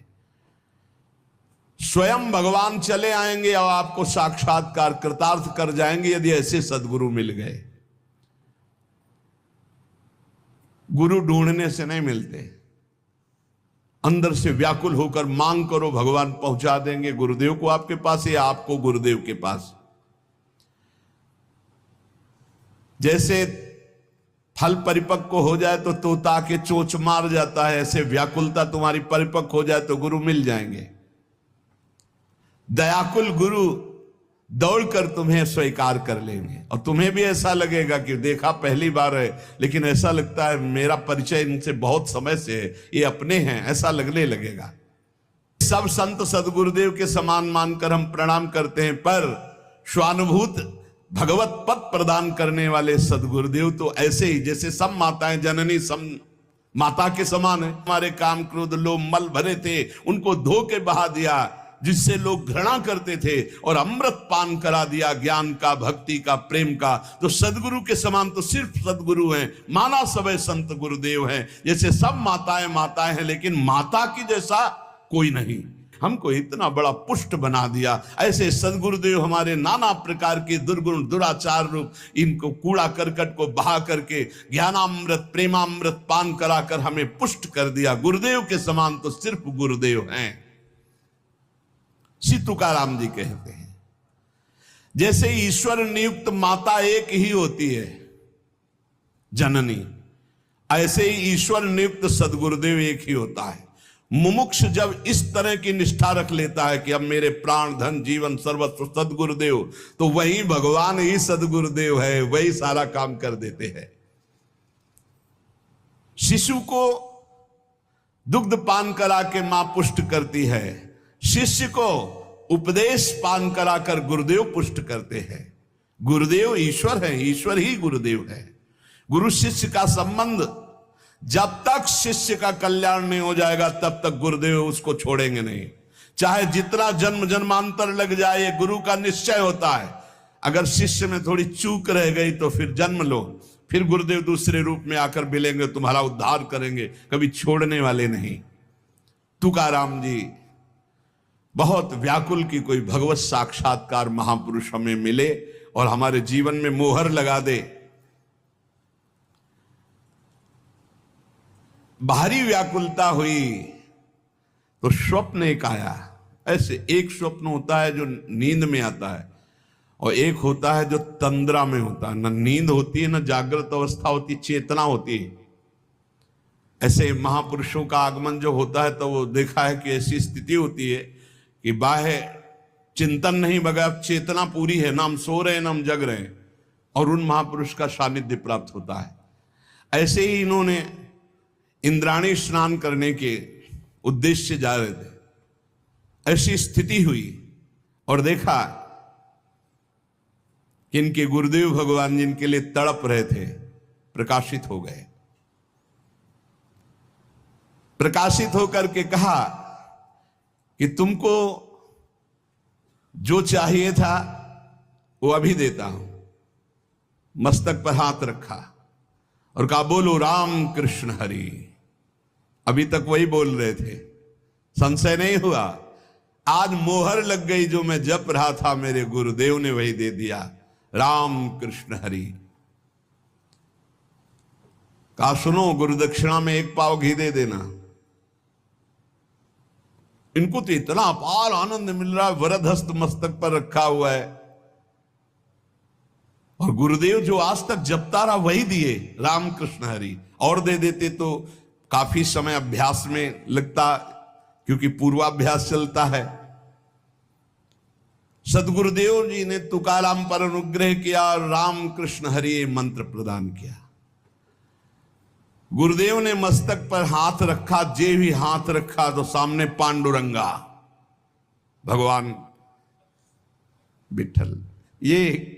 A: स्वयं भगवान चले आएंगे और आपको साक्षात्कार कृतार्थ कर जाएंगे यदि ऐसे सदगुरु मिल गए। गुरु ढूंढने से नहीं मिलते, अंदर से व्याकुल होकर मांग करो, भगवान पहुंचा देंगे गुरुदेव को आपके पास या आपको गुरुदेव के पास। जैसे फल परिपक्व हो जाए तो तोता के चोंच मार जाता है, ऐसे व्याकुलता तुम्हारी परिपक्व हो जाए तो गुरु मिल जाएंगे। दयाकुल गुरु दौड़कर तुम्हें स्वीकार कर लेंगे और तुम्हें भी ऐसा लगेगा कि देखा पहली बार है, लेकिन ऐसा लगता है मेरा परिचय इनसे बहुत समय से है, ये अपने हैं, ऐसा लगने लगेगा। सब संत सदगुरुदेव के समान मानकर हम प्रणाम करते हैं, पर स्वानुभूत भगवत पद प्रदान करने वाले सदगुरुदेव तो ऐसे ही जैसे सब माताएं जननी सब माता के समान है। हमारे काम क्रोध लोभ मल भरे थे, उनको धो के बहा दिया, जिससे लोग घृणा करते थे, और अमृत पान करा दिया ज्ञान का, भक्ति का, प्रेम का। तो सदगुरु के समान तो सिर्फ सदगुरु हैं, माना सबे संत गुरुदेव हैं। जैसे सब माताएं माताएं हैं, लेकिन माता की जैसा कोई नहीं। हमको इतना बड़ा पुष्ट बना दिया। ऐसे सदगुरुदेव हमारे नाना प्रकार के दुर्गुण दुराचार रूप इनको कूड़ा करकट को बहा करके ज्ञानामृत प्रेमामृत पान कराकर हमें पुष्ट कर दिया। गुरुदेव के समान तो सिर्फ गुरुदेव हैं। श्री तुकाराम जी कहते हैं, जैसे ईश्वर नियुक्त माता एक ही होती है जननी, ऐसे ही ईश्वर नियुक्त सदगुरुदेव एक ही होता है। मुमुक्ष जब इस तरह की निष्ठा रख लेता है कि अब मेरे प्राण धन जीवन सर्वस्व सदगुरुदेव, तो वही भगवान ही सदगुरुदेव है, वही सारा काम कर देते हैं। शिशु को दुग्ध पान करा के मां पुष्ट करती है, शिष्य को उपदेश पान कराकर गुरुदेव पुष्ट करते हैं। गुरुदेव ईश्वर है, ईश्वर ही गुरुदेव है। गुरु शिष्य का संबंध जब तक शिष्य का कल्याण नहीं हो जाएगा तब तक गुरुदेव उसको छोड़ेंगे नहीं, चाहे जितना जन्म जन्मांतर लग जाए। ये गुरु का निश्चय होता है। अगर शिष्य में थोड़ी चूक रह गई तो फिर जन्म लो, फिर गुरुदेव दूसरे रूप में आकर मिलेंगे, तुम्हारा उद्धार करेंगे, कभी छोड़ने वाले नहीं। तुकाराम जी बहुत व्याकुल की कोई भगवत साक्षात्कार महापुरुष हमें मिले और हमारे जीवन में मोहर लगा दे। बाहरी व्याकुलता हुई तो स्वप्न एक आया। ऐसे एक स्वप्न होता है जो नींद में आता है, और एक होता है जो तंद्रा में होता है। न नींद होती है, न जागृत अवस्था होती, चेतना होती है। ऐसे महापुरुषों का आगमन जो होता है तो वो देखा है कि ऐसी स्थिति होती है कि बाह्य चिंतन नहीं, बगैर चेतना पूरी है, ना हम सो रहे हैं ना हम जग रहे हैं, और उन महापुरुष का सानिध्य प्राप्त होता है। ऐसे ही इन्होंने इंद्राणी स्नान करने के उद्देश्य से जा रहे थे, ऐसी स्थिति हुई और देखा कि इनके गुरुदेव भगवान जिनके लिए तड़प रहे थे प्रकाशित हो गए। प्रकाशित होकर के कहा कि तुमको जो चाहिए था वो अभी देता हूं। मस्तक पर हाथ रखा और कहा बोलो राम कृष्ण हरि। अभी तक वही बोल रहे थे, संशय नहीं हुआ। आज मोहर लग गई, जो मैं जप रहा था मेरे गुरुदेव ने वही दे दिया, राम कृष्ण हरि। कहा सुनो, गुरु दक्षिणा में 1 पाव घी दे देना। इनको तो इतना अपार आनंद मिल रहा है, वरद हस्त मस्तक पर रखा हुआ है, और गुरुदेव जो आज तक जपता रहा वही दिए, राम कृष्ण हरि। और दे देते तो काफी समय अभ्यास में लगता, क्योंकि पूर्वाभ्यास चलता है। सदगुरुदेव जी ने तुकाराम पर अनुग्रह किया और राम कृष्ण हरि मंत्र प्रदान किया। गुरुदेव ने मस्तक पर हाथ रखा, जे भी हाथ रखा तो सामने पांडुरंगा भगवान विठल। ये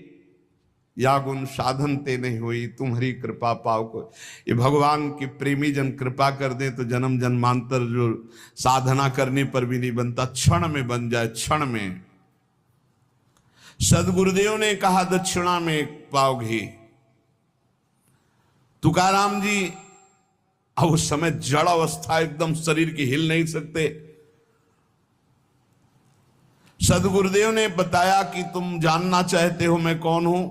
A: या गुण साधन ते नहीं हुई, तुम्हारी कृपा पाओ को। ये भगवान की प्रेमी जन कृपा कर दे तो जन्म जन्मांतर जो साधना करने पर भी नहीं बनता, क्षण में बन जाए, क्षण में। सदगुरुदेव ने कहा दक्षिणा में 1 पाव घी। तुकाराम जी अब उस समय जड़ अवस्था, एकदम शरीर की हिल नहीं सकते। सदगुरुदेव ने बताया कि तुम जानना चाहते हो मैं कौन हूं,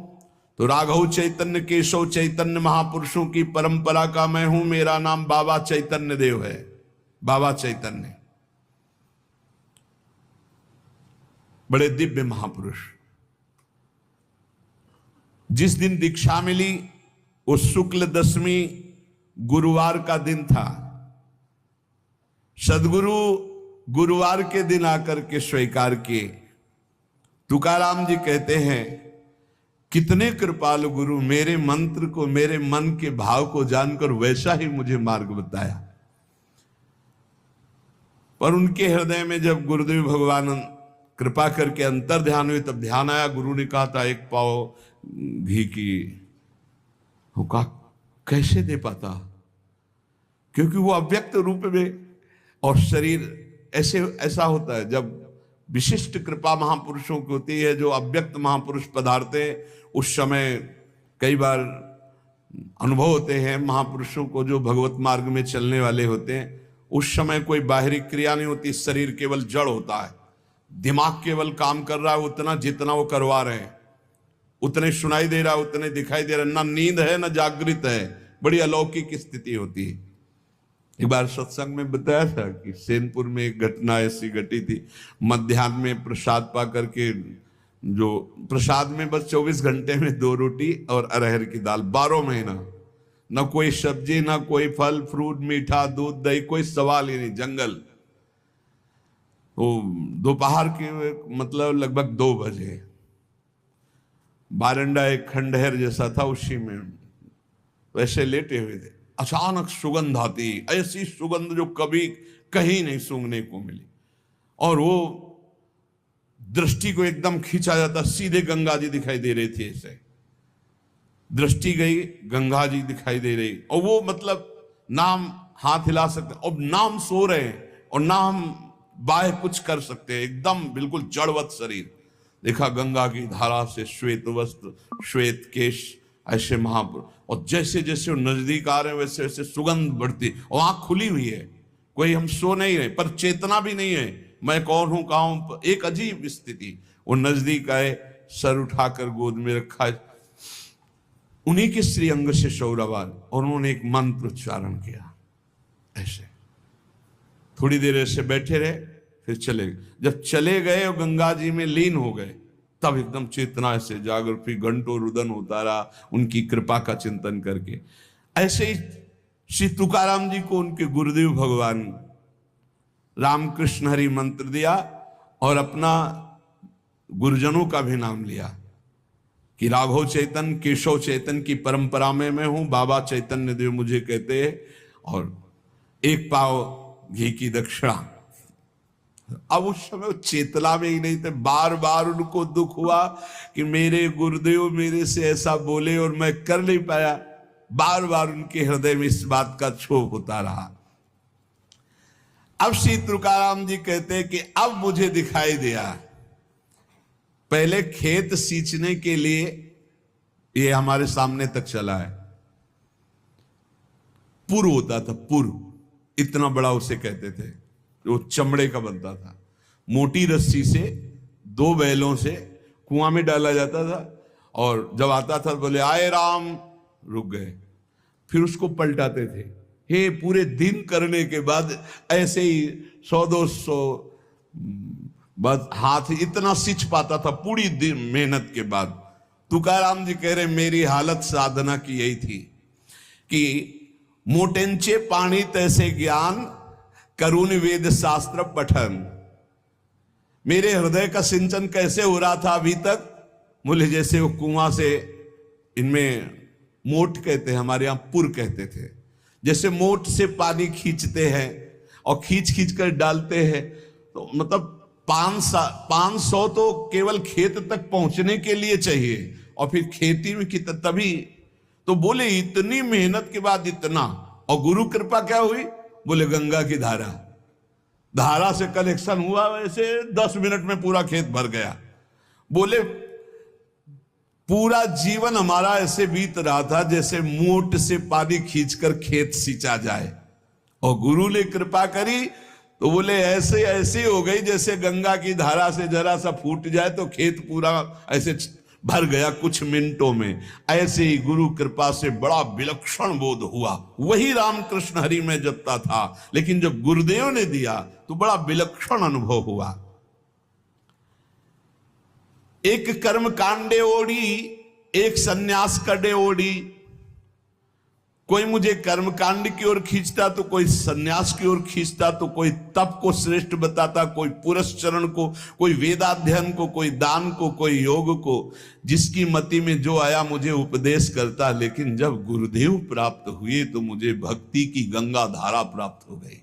A: तो राघव चैतन्य केशव चैतन्य महापुरुषों की परंपरा का मैं हूं। मेरा नाम बाबा चैतन्य देव है। बाबा चैतन्य, बड़े दिव्य महापुरुष। जिस दिन दीक्षा मिली वो शुक्ल दशमी गुरुवार का दिन था। सदगुरु गुरुवार के दिन आकर के स्वीकार किए। तुकाराम जी कहते हैं, कितने कृपालु गुरु, मेरे मंत्र को, मेरे मन के भाव को जानकर वैसा ही मुझे मार्ग बताया। पर उनके हृदय में जब गुरुदेव भगवान कृपा करके अंतर ध्यान हुए, तब ध्यान आया, गुरु ने कहा था 1 पाव घी की। वो कहा कैसे दे पाता, क्योंकि वो अव्यक्त रूप में, और शरीर ऐसा होता है जब विशिष्ट कृपा महापुरुषों की होती है, जो अव्यक्त महापुरुष पधारते हैं, उस समय कई बार अनुभव होते हैं महापुरुषों को, जो भगवत मार्ग में चलने वाले होते हैं, उस समय कोई बाहरी क्रिया नहीं होती, शरीर केवल जड़ होता है, दिमाग केवल काम कर रहा है उतना जितना वो करवा रहे हैं, उतने सुनाई दे रहा है, उतने दिखाई दे रहा है, ना नींद है ना जागृत है, बड़ी अलौकिक स्थिति होती है। एक बार सत्संग में बताया था कि सेनपुर में एक घटना ऐसी घटी थी। मध्याह्न में प्रसाद पा करके, जो प्रसाद में बस 24 घंटे में 2 रोटी और अरहर की दाल, 12 महीना, ना कोई सब्जी, ना कोई फल फ्रूट, मीठा दूध दही, कोई सवाल ही नहीं, जंगल। वो दोपहर के मतलब लगभग 2 बजे, बारंडा एक खंडहर जैसा था, उसी में वैसे लेटे हुए थे। अचानक सुगंध आती, ऐसी सुगंध जो कभी कहीं नहीं सूंघने को मिली, और वो दृष्टि को एकदम खींचा जाता। सीधे गंगा जी दिखाई दे रहे थे, ऐसे दृष्टि गई, गंगा जी दिखाई दे रही, और वो मतलब नाम हाथ हिला सकते, और नाम सो रहे हैं, और नाम बाह्य कुछ कर सकते हैं, एकदम बिल्कुल जड़वत शरीर। देखा गंगा की धारा से श्वेत वस्त्र, श्वेत केश, ऐसे महापुरुष, और जैसे जैसे वो नजदीक आ रहे हैं वैसे वैसे सुगंध बढ़ती, और आंख खुली हुई है, कोई हम सो नहीं रहे, पर चेतना भी नहीं है, मैं कौन हूं कहां हूं, एक अजीब स्थिति। वो नजदीक आए, सर उठाकर गोद में रखा, उन्हीं के श्रीअंग से शौरवार, और उन्होंने एक मंत्र उच्चारण किया। ऐसे थोड़ी देर ऐसे बैठे रहे, फिर चले गए। जब चले गए और गंगा जी में लीन हो गए, तब एकदम चेतना से जागर, फिर घंटों रुदन होता रहा उनकी कृपा का चिंतन करके। ऐसे ही श्री तुकाराम जी को उनके गुरुदेव भगवान रामकृष्ण हरि मंत्र दिया, और अपना गुरुजनों का भी नाम लिया कि राघव चैतन्य, केशव चैतन्य की परंपरा में मैं हूं, बाबा चैतन्य देव मुझे कहते हैं, और 1 पाव घी की दक्षिणा। अब उस समय चेतना में ही नहीं थे, बार बार उनको दुख हुआ कि मेरे गुरुदेव मेरे से ऐसा बोले और मैं कर नहीं पाया। बार बार उनके हृदय में इस बात का क्षोभ होता रहा। अब श्री तुकाराम जी कहते हैं कि अब मुझे दिखाई दिया, पहले खेत सींचने के लिए ये हमारे सामने तक चला है, पुर होता था, पुर इतना बड़ा उसे कहते थे, जो चमड़े का बनता था, मोटी रस्सी से 2 बैलों से कुआं में डाला जाता था, और जब आता था बोले आए राम, रुक गए, फिर उसको पलटाते थे। हे पूरे दिन करने के बाद ऐसे ही 100-200 बस हाथ इतना सींच पाता था पूरी दिन मेहनत के बाद। तुकाराम जी कह रहे मेरी हालत साधना की यही थी कि मोटेंचे पाणी तैसे ज्ञान करुण वेद शास्त्र पठन। मेरे हृदय का सिंचन कैसे हो रहा था अभी तक, बोले जैसे वो कुआं से, इनमें मोट कहते हैं, हमारे यहाँ पुर कहते थे, जैसे मोट से पानी खींचते हैं और खींच खींच कर डालते हैं, तो मतलब 500 तो केवल खेत तक पहुंचने के लिए चाहिए, और फिर खेती में कितना, तभी तो बोले इतनी मेहनत के बाद इतना, और गुरु कृपा क्या हुई, बोले गंगा की धारा, धारा से कनेक्शन हुआ, वैसे 10 मिनट में पूरा खेत भर गया। बोले पूरा जीवन हमारा ऐसे बीत रहा था जैसे मोट से पानी खींचकर खेत सींचा जाए, और गुरु ने कृपा करी तो बोले ऐसे हो गई जैसे गंगा की धारा से जरा सा फूट जाए तो खेत पूरा ऐसे भर गया कुछ मिनटों में। ऐसे ही गुरु कृपा से बड़ा विलक्षण बोध हुआ। वही रामकृष्ण हरि में जपता था, लेकिन जब गुरुदेव ने दिया तो बड़ा विलक्षण अनुभव हुआ। एक कर्म कांडे ओढ़ी, एक सन्यास कड़े ओढ़ी। कोई मुझे कर्म कांड की ओर खींचता तो कोई सन्यास की ओर खींचता, तो कोई तप को श्रेष्ठ बताता, कोई पुरस्चरण को, कोई वेदाध्ययन को, कोई दान को, कोई योग को। जिसकी मति में जो आया मुझे उपदेश करता। लेकिन जब गुरुदेव प्राप्त हुए तो मुझे भक्ति की गंगा धारा प्राप्त हो गई।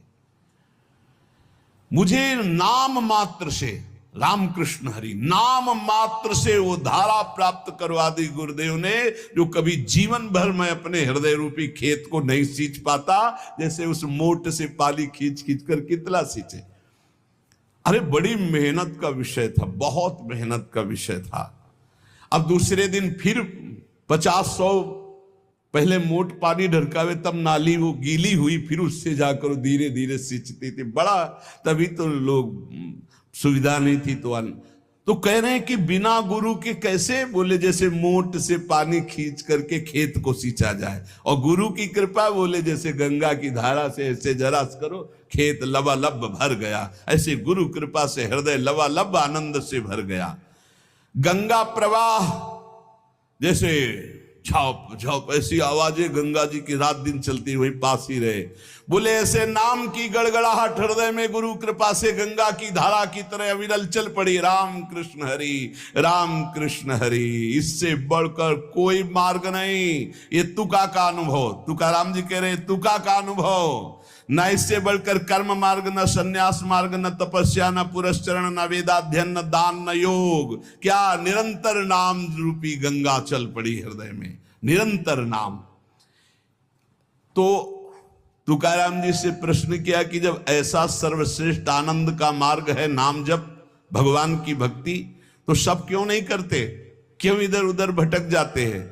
A: मुझे नाम मात्र से, रामकृष्ण हरि नाम मात्र से वो धारा प्राप्त करवा दी गुरुदेव ने, जो कभी जीवन भर में अपने हृदय रूपी खेत को नहीं सींच पाता। जैसे उस मोट से पाली खींच खींच कर कितना सींचे। अरे बड़ी मेहनत का विषय था, बहुत मेहनत का विषय था। अब दूसरे दिन फिर 50-100 पहले मोट पानी ढरकावे, तब नाली वो गीली हुई, फिर उससे जाकर धीरे धीरे सींचती थी। बड़ा, तभी तो लोग सुविधा नहीं थी तो कह रहे हैं कि बिना गुरु के कैसे, बोले जैसे मोट से पानी खींच करके खेत को सींचा जाए, और गुरु की कृपा बोले जैसे गंगा की धारा से ऐसे जरा करो खेत लबालब भर गया। ऐसे गुरु कृपा से हृदय लबालब आनंद से भर गया। गंगा प्रवाह जैसे झौप झौप ऐसी आवाजें गंगा जी की रात दिन चलती हुई पास ही रहे। बोले ऐसे नाम की गड़गड़ाहट हृदय में गुरु कृपा से गंगा की धारा की तरह अविरल चल पड़ी। राम कृष्ण हरि, राम कृष्ण हरि, इससे बढ़कर कोई मार्ग नहीं। ये तुका का अनुभव, तुकाराम जी कह रहे तुका का अनुभव। न इससे बढ़कर कर्म मार्ग, न संन्यास मार्ग, न तपस्या, न पुरस्चरण, न वेदाध्ययन, न दान, न योग। क्या निरंतर नाम रूपी गंगा चल पड़ी हृदय में, निरंतर नाम। तो तुकाराम जी से प्रश्न किया कि जब ऐसा सर्वश्रेष्ठ आनंद का मार्ग है नाम जप, भगवान की भक्ति, तो सब क्यों नहीं करते, क्यों इधर उधर भटक जाते हैं?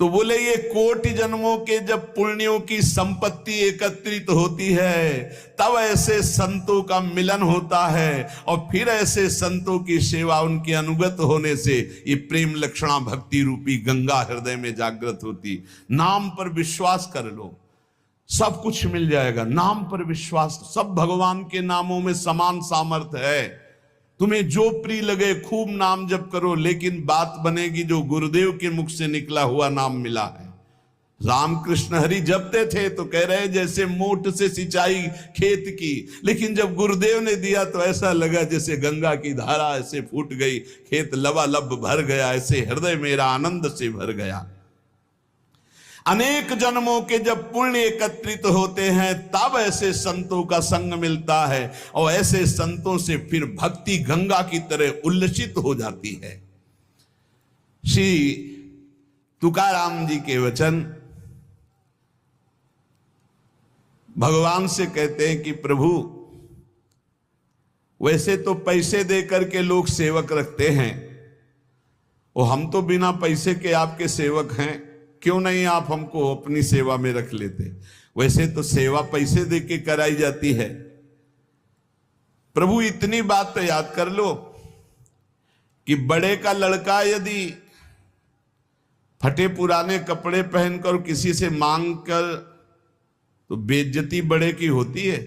A: तो बोले ये कोटि जन्मों के जब पुण्यों की संपत्ति एकत्रित होती है, तब ऐसे संतों का मिलन होता है, और फिर ऐसे संतों की सेवा, उनके अनुगत होने से ये प्रेम लक्षणा भक्ति रूपी गंगा हृदय में जागृत होती। नाम पर विश्वास कर लो, सब कुछ मिल जाएगा। नाम पर विश्वास, सब भगवान के नामों में समान सामर्थ्य है। तुम्हें जो प्रिय लगे खूब नाम जप करो, लेकिन बात बनेगी जो गुरुदेव के मुख से निकला हुआ नाम मिला है। रामकृष्ण हरि जपते थे तो कह रहे जैसे मोट से सिंचाई खेत की, लेकिन जब गुरुदेव ने दिया तो ऐसा लगा जैसे गंगा की धारा ऐसे फूट गई, खेत लबालब भर गया, ऐसे हृदय मेरा आनंद से भर गया। अनेक जन्मों के जब पुण्य एकत्रित होते हैं तब ऐसे संतों का संग मिलता है, और ऐसे संतों से फिर भक्ति गंगा की तरह उल्लसित हो जाती है। श्री तुकाराम जी के वचन भगवान से कहते हैं कि प्रभु, वैसे तो पैसे देकर के लोग सेवक रखते हैं, और हम तो बिना पैसे के आपके सेवक हैं, क्यों नहीं आप हमको अपनी सेवा में रख लेते? वैसे तो सेवा पैसे दे के कराई जाती है। प्रभु इतनी बात तो याद कर लो कि बड़े का लड़का यदि फटे पुराने कपड़े पहनकर किसी से मांग कर, तो बेइज्जती बड़े की होती है।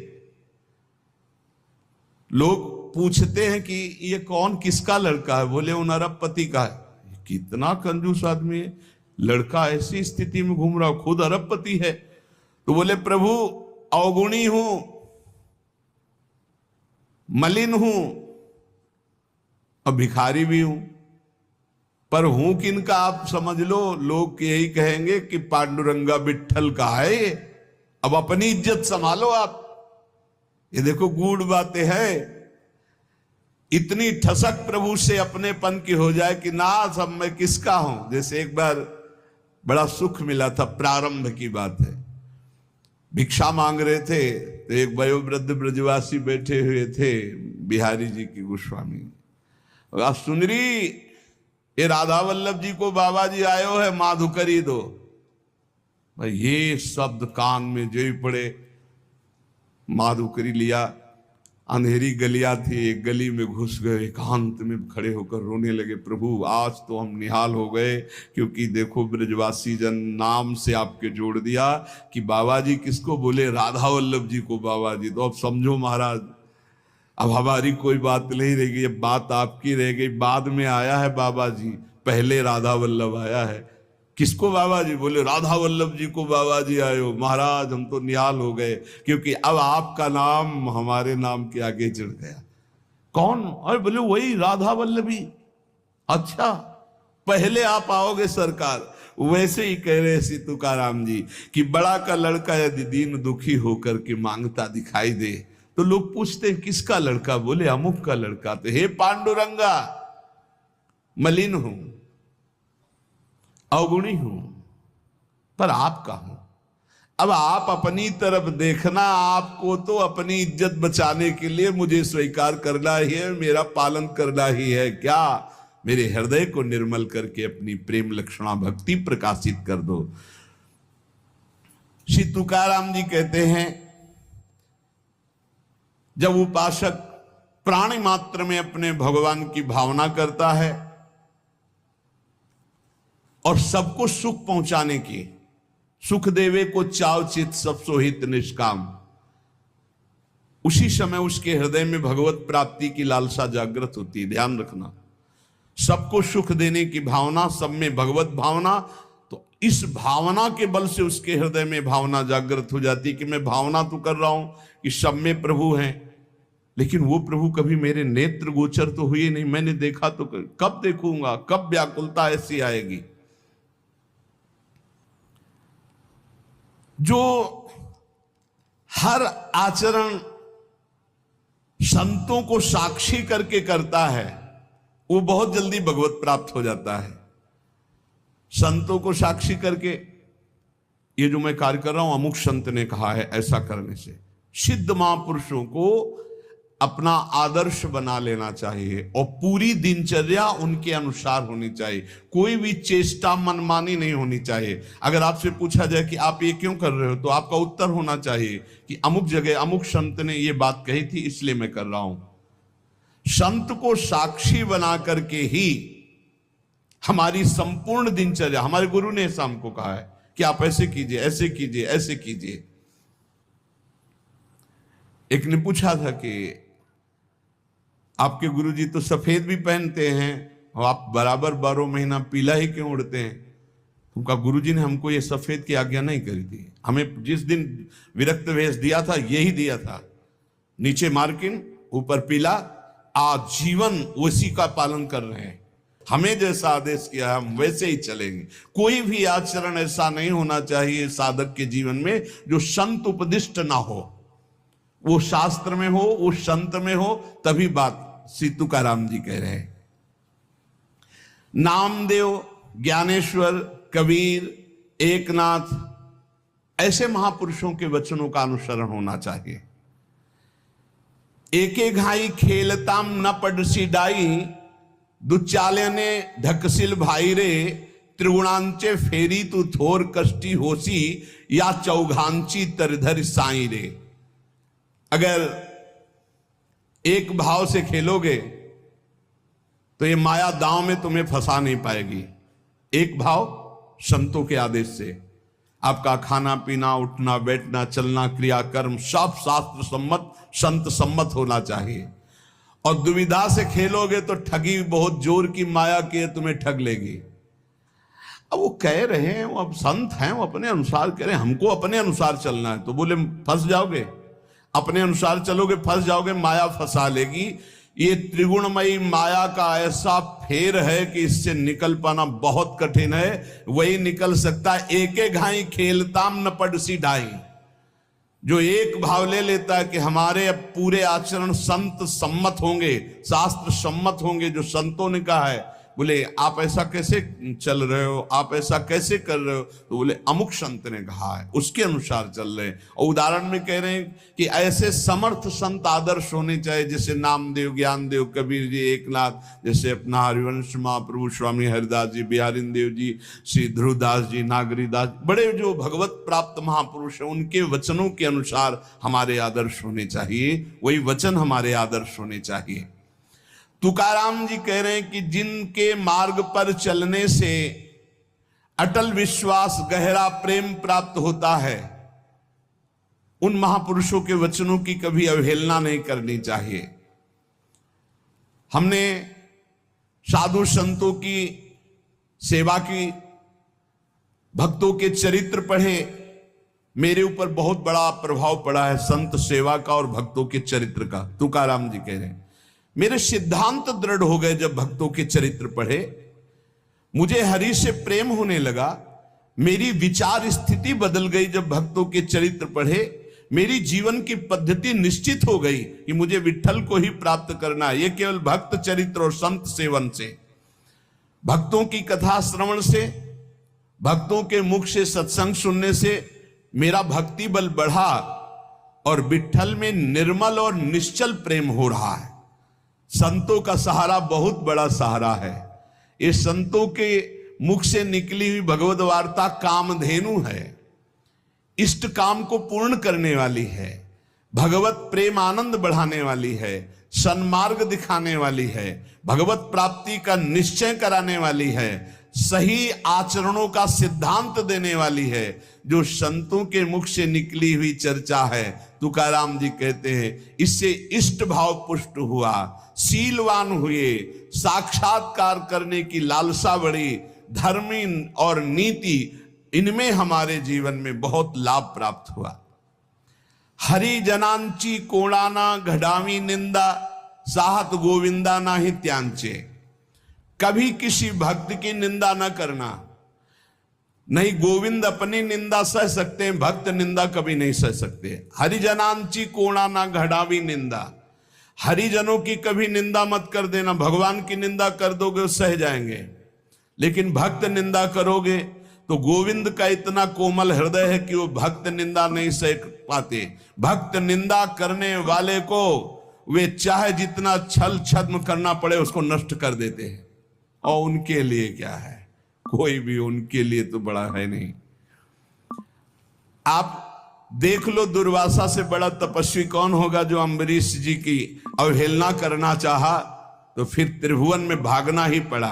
A: लोग पूछते हैं कि ये कौन, किसका लड़का है? बोले उन अरबपति का है। कितना कंजूस आदमी है, लड़का ऐसी स्थिति में घूम रहा, खुद अरबपति है। तो बोले प्रभु अवगुणी हूं, मलिन हूं और भिखारी भी हूं, पर हूं किनका आप समझ लो। लोग यही कहेंगे कि पांडुरंगा विट्ठल का है ये, अब अपनी इज्जत संभालो आप। ये देखो गूढ़ बातें हैं। इतनी ठसक प्रभु से अपनेपन की हो जाए कि ना सब मैं किसका हूं। जैसे एक बार बड़ा सुख मिला था, प्रारंभ की बात है। भिक्षा मांग रहे थे तो एक वयोवृद्ध ब्रजवासी बैठे हुए थे, बिहारी जी की गोस्वामी। आप सुनरी, ये राधा वल्लभ जी को बाबा जी आयो है, माधुकरी दो। भाई ये शब्द कान में जो ही पड़े, माधुकरी लिया, अंधेरी गलियां थी, एक गली में घुस गए, एकांत में खड़े होकर रोने लगे, प्रभु आज तो हम निहाल हो गए, क्योंकि देखो ब्रजवासी जन नाम से आपके जोड़ दिया कि बाबा जी किसको बोले, राधा वल्लभ जी को बाबा जी। तो अब समझो महाराज, अब हमारी कोई बात नहीं रह गई, अब बात आपकी रह गई। बाद में आया है बाबा जी, पहले राधा वल्लभ आया है। किसको बाबा जी बोले, राधा वल्लभ जी को बाबा जी आयो। महाराज हम तो निहाल हो गए, क्योंकि अब आपका नाम हमारे नाम के आगे चढ़ गया। कौन? अरे बोले वही राधा वल्लभी। अच्छा पहले आप आओगे सरकार। वैसे ही कह रहे श्री तुकाराम जी कि बड़ा का लड़का यदि दीन दुखी होकर के मांगता दिखाई दे तो लोग पूछते हैं किसका लड़का? बोले अमुक का लड़का। तो हे पांडुरंगा, मलिन हूं, अवगुणी हूं, पर आपका हूं। अब आप अपनी तरफ देखना, आपको तो अपनी इज्जत बचाने के लिए मुझे स्वीकार करना ही है, मेरा पालन करना ही है। क्या? मेरे हृदय को निर्मल करके अपनी प्रेम लक्षणा भक्ति प्रकाशित कर दो। श्री तुकाराम जी कहते हैं, जब उपासक प्राणी मात्र में अपने भगवान की भावना करता है और सबको सुख पहुंचाने की, सुख देवे को चाव चित सब सोहित निष्काम, उसी समय उसके हृदय में भगवत प्राप्ति की लालसा जागृत होती है। ध्यान रखना, सबको सुख देने की भावना, सब में भगवत भावना, तो इस भावना के बल से उसके हृदय में भावना जागृत हो जाती है कि मैं भावना तो कर रहा हूं कि सब में प्रभु हैं, लेकिन वो प्रभु कभी मेरे नेत्र गोचर तो हुए नहीं, मैंने देखा तो कब देखूंगा, कब व्याकुलता ऐसी आएगी। जो हर आचरण संतों को साक्षी करके करता है वो बहुत जल्दी भगवत प्राप्त हो जाता है। संतों को साक्षी करके, ये जो मैं कार्य कर रहा हूं अमुक संत ने कहा है, ऐसा करने से सिद्ध महापुरुषों को अपना आदर्श बना लेना चाहिए और पूरी दिनचर्या उनके अनुसार होनी चाहिए। कोई भी चेष्टा मनमानी नहीं होनी चाहिए। अगर आपसे पूछा जाए कि आप ये क्यों कर रहे हो, तो आपका उत्तर होना चाहिए कि अमुक जगह अमुक संत ने ये बात कही थी इसलिए मैं कर रहा हूं। संत को साक्षी बना करके ही हमारी संपूर्ण दिनचर्या, हमारे गुरु ने ऐसा हमको कहा है कि आप ऐसे कीजिए, ऐसे कीजिए, ऐसे कीजिए। एक ने पूछा था कि आपके गुरुजी तो सफेद भी पहनते हैं और आप बराबर 12 महीना पीला ही क्यों उड़ते हैं? उनका गुरुजी ने हमको ये सफेद की आज्ञा नहीं करी थी। हमें जिस दिन विरक्त वेश दिया था यही दिया था, नीचे मार्किन ऊपर पीला, आजीवन उसी का पालन कर रहे हैं। हमें जैसा आदेश किया है हम वैसे ही चलेंगे। कोई भी आचरण ऐसा नहीं होना चाहिए साधक के जीवन में जो संत उपदिष्ट ना हो। वो शास्त्र में हो, वो संत में हो, तभी बात। श्री तुकाराम जी कह रहे हैं, नामदेव, ज्ञानेश्वर, कबीर, एकनाथ, ऐसे महापुरुषों के वचनों का अनुसरण होना चाहिए। एके घाई खेलताम न पड़सी डाई, दुचाले ने ढकसिल भाई रे, त्रिगुणांचे फेरी तू थोर कष्टी होसी, या चौघांची तरधर साई रे। अगर एक भाव से खेलोगे तो ये माया दांव में तुम्हें फंसा नहीं पाएगी। एक भाव संतों के आदेश से आपका खाना पीना, उठना बैठना, चलना, क्रियाकर्म सब शास्त्र सम्मत, संत सम्मत होना चाहिए। और दुविधा से खेलोगे तो ठगी बहुत जोर की माया की तुम्हें ठग लेगी। अब वो कह रहे हैं, वो अब संत हैं, वो अपने अनुसार कह रहे हैं, हमको अपने अनुसार चलना है। तो बोले फंस जाओगे, अपने अनुसार चलोगे फंस जाओगे, माया फंसा लेगी। ये त्रिगुणमयी माया का ऐसा फेर है कि इससे निकल पाना बहुत कठिन है। वही निकल सकता है एके घाई खेलताम न पड़सी ढाई, जो एक भाव ले लेता है कि हमारे अब पूरे आचरण संत सम्मत होंगे, शास्त्र सम्मत होंगे। जो संतों ने कहा है बोले आप ऐसा कैसे चल रहे हो, आप ऐसा कैसे कर रहे हो? तो बोले अमुक संत ने कहा है, उसके अनुसार चल रहे हैं। और उदाहरण में कह रहे हैं कि ऐसे समर्थ संत आदर्श होने चाहिए, जैसे नामदेव, ज्ञानदेव, कबीर जी, एकनाथ, जैसे अपना हरिवंश महाप्रभु स्वामी हरिदास जी, बिहारिन देव जी, श्री ध्रुवदास जी, नागरीदास, बड़े जो भगवत प्राप्त महापुरुष हैं, उनके वचनों के अनुसार हमारे आदर्श होने चाहिए, वही वचन हमारे आदर्श होने चाहिए। तुकाराम जी कह रहे हैं कि जिनके मार्ग पर चलने से अटल विश्वास, गहरा प्रेम प्राप्त होता है, उन महापुरुषों के वचनों की कभी अवहेलना नहीं करनी चाहिए। हमने साधु संतों की सेवा की, भक्तों के चरित्र पढ़े, मेरे ऊपर बहुत बड़ा प्रभाव पड़ा है संत सेवा का और भक्तों के चरित्र का। तुकाराम जी कह रहे हैं मेरे सिद्धांत दृढ़ हो गए जब भक्तों के चरित्र पढ़े, मुझे हरि से प्रेम होने लगा, मेरी विचार स्थिति बदल गई जब भक्तों के चरित्र पढ़े, मेरी जीवन की पद्धति निश्चित हो गई कि मुझे विठ्ठल को ही प्राप्त करना है। ये केवल भक्त चरित्र और संत सेवन से, भक्तों की कथा श्रवण से, भक्तों के मुख से सत्संग सुनने से मेरा भक्ति बल बढ़ा और विठ्ठल में निर्मल और निश्चल प्रेम हो रहा है। संतों का सहारा बहुत बड़ा सहारा है। ये संतों के मुख से निकली हुई भगवत वार्ता कामधेनु है, इष्ट काम को पूर्ण करने वाली है, भगवत प्रेम आनंद बढ़ाने वाली है, सन्मार्ग दिखाने वाली है, भगवत प्राप्ति का निश्चय कराने वाली है, सही आचरणों का सिद्धांत देने वाली है। जो संतों के मुख से निकली हुई चर्चा है, तुकाराम जी कहते हैं इससे इष्ट भाव पुष्ट हुआ, शीलवान हुए, साक्षात्कार करने की लालसा बढ़ी, धर्मी और नीति, इनमें हमारे जीवन में बहुत लाभ प्राप्त हुआ। हरि जनांची कोणाना घडावी निंदा, साहत गोविंदा ना ही त्यांचे। कभी किसी भक्त की निंदा न करना। नहीं, गोविंद अपनी निंदा सह सकते हैं, भक्त निंदा कभी नहीं सह सकते। हरिजनांची कोणाना घडावी निंदा, हरिजनों की कभी निंदा मत कर देना। भगवान की निंदा कर दोगे वो सह जाएंगे, लेकिन भक्त निंदा करोगे तो गोविंद का इतना कोमल हृदय है कि वो भक्त निंदा नहीं सह पाते। भक्त निंदा करने वाले को वे चाहे जितना छल छद्म करना पड़े उसको नष्ट कर देते हैं। और उनके लिए क्या है, कोई भी उनके लिए तो बड़ा है नहीं। आप देख लो दुर्वासा से बड़ा तपस्वी कौन होगा जो अम्बरीश जी की अवहेलना करना चाहा तो फिर त्रिभुवन में भागना ही पड़ा।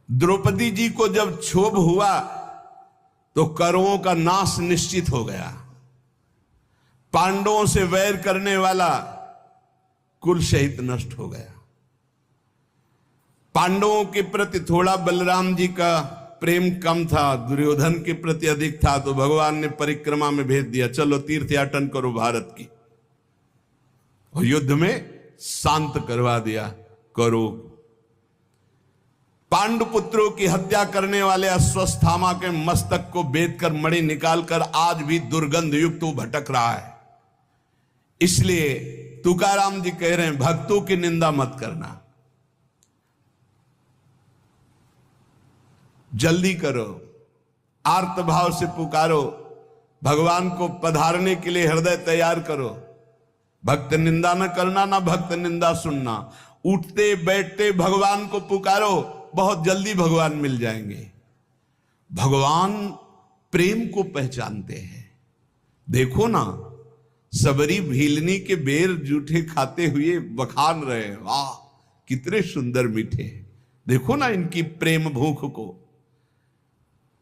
A: द्रौपदी जी को जब क्षोभ हुआ तो कौरवों का नाश निश्चित हो गया। पांडवों से वैर करने वाला कुल सहित नष्ट हो गया। पांडवों के प्रति थोड़ा बलराम जी का प्रेम कम था, दुर्योधन के प्रति अधिक था, तो भगवान ने परिक्रमा में भेज दिया, चलो तीर्थयाटन करो भारत की, और युद्ध में शांत करवा दिया। करो पांडुपुत्रों की हत्या करने वाले अश्वत्थामा के मस्तक को बेच कर मणि निकालकर आज भी दुर्गंध युक्त भटक रहा है। इसलिए तुकाराम जी कह रहे हैं भक्तों की निंदा मत करना, जल्दी करो, आर्त भाव से पुकारो, भगवान को पधारने के लिए हृदय तैयार करो। भक्त निंदा न करना, ना भक्त निंदा सुनना। उठते बैठते भगवान को पुकारो, बहुत जल्दी भगवान मिल जाएंगे। भगवान प्रेम को पहचानते हैं। देखो ना, सबरी भीलनी के बेर जूठे खाते हुए बखान रहे, वाह कितने सुंदर मीठे। देखो ना इनकी प्रेम भूख को।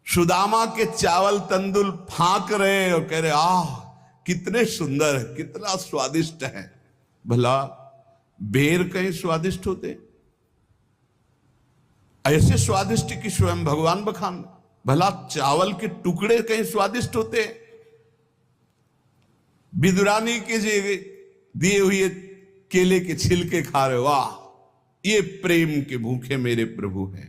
A: सुदामा के चावल तंदुल फांक रहे और कह रहे आह कितने सुंदर, कितना स्वादिष्ट है। भला बेर कहीं स्वादिष्ट होते? ऐसे स्वादिष्ट कि स्वयं भगवान बखान। भला चावल के टुकड़े कहीं स्वादिष्ट होते? विदुरानी के दिए हुए केले के छिलके खा रहे, वाह ये प्रेम के भूखे मेरे प्रभु हैं।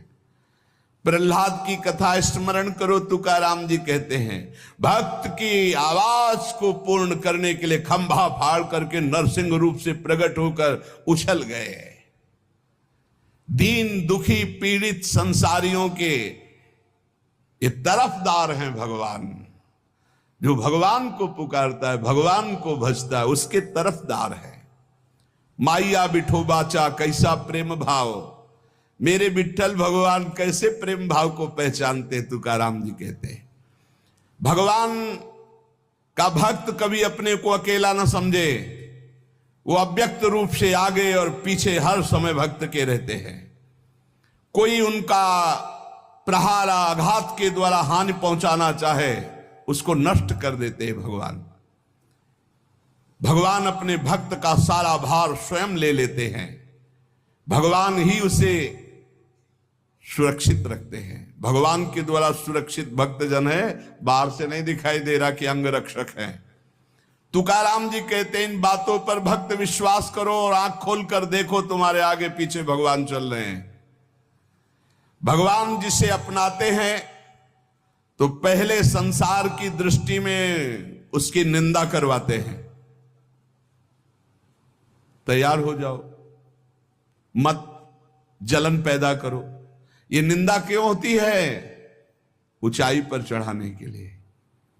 A: प्रहलाद की कथा स्मरण करो, तुकाराम जी कहते हैं भक्त की आवाज को पूर्ण करने के लिए खंभा फाड़ करके नरसिंह रूप से प्रकट होकर उछल गए। दीन दुखी पीड़ित संसारियों के ये तरफदार हैं भगवान। जो भगवान को पुकारता है, भगवान को भजता है, उसके तरफदार है। माइया बिठो बाचा कैसा प्रेम भाव, मेरे विठ्ठल भगवान कैसे प्रेम भाव को पहचानते, तुकाराम जी कहते हैं। भगवान का भक्त कभी अपने को अकेला न समझे, वो अव्यक्त रूप से आगे और पीछे हर समय भक्त के रहते हैं। कोई उनका प्रहार आघात के द्वारा हानि पहुंचाना चाहे, उसको नष्ट कर देते हैं भगवान। भगवान अपने भक्त का सारा भार स्वयं ले लेते हैं, भगवान ही उसे सुरक्षित रखते हैं। भगवान के द्वारा सुरक्षित भक्त जन है, बाहर से नहीं दिखाई दे रहा कि अंग रक्षक है। तुकाराम जी कहते हैं इन बातों पर भक्त विश्वास करो और आंख खोल कर देखो, तुम्हारे आगे पीछे भगवान चल रहे हैं। भगवान जिसे अपनाते हैं तो पहले संसार की दृष्टि में उसकी निंदा करवाते हैं। तैयार हो जाओ, मत जलन पैदा करो। ये निंदा क्यों होती है? ऊंचाई पर चढ़ाने के लिए।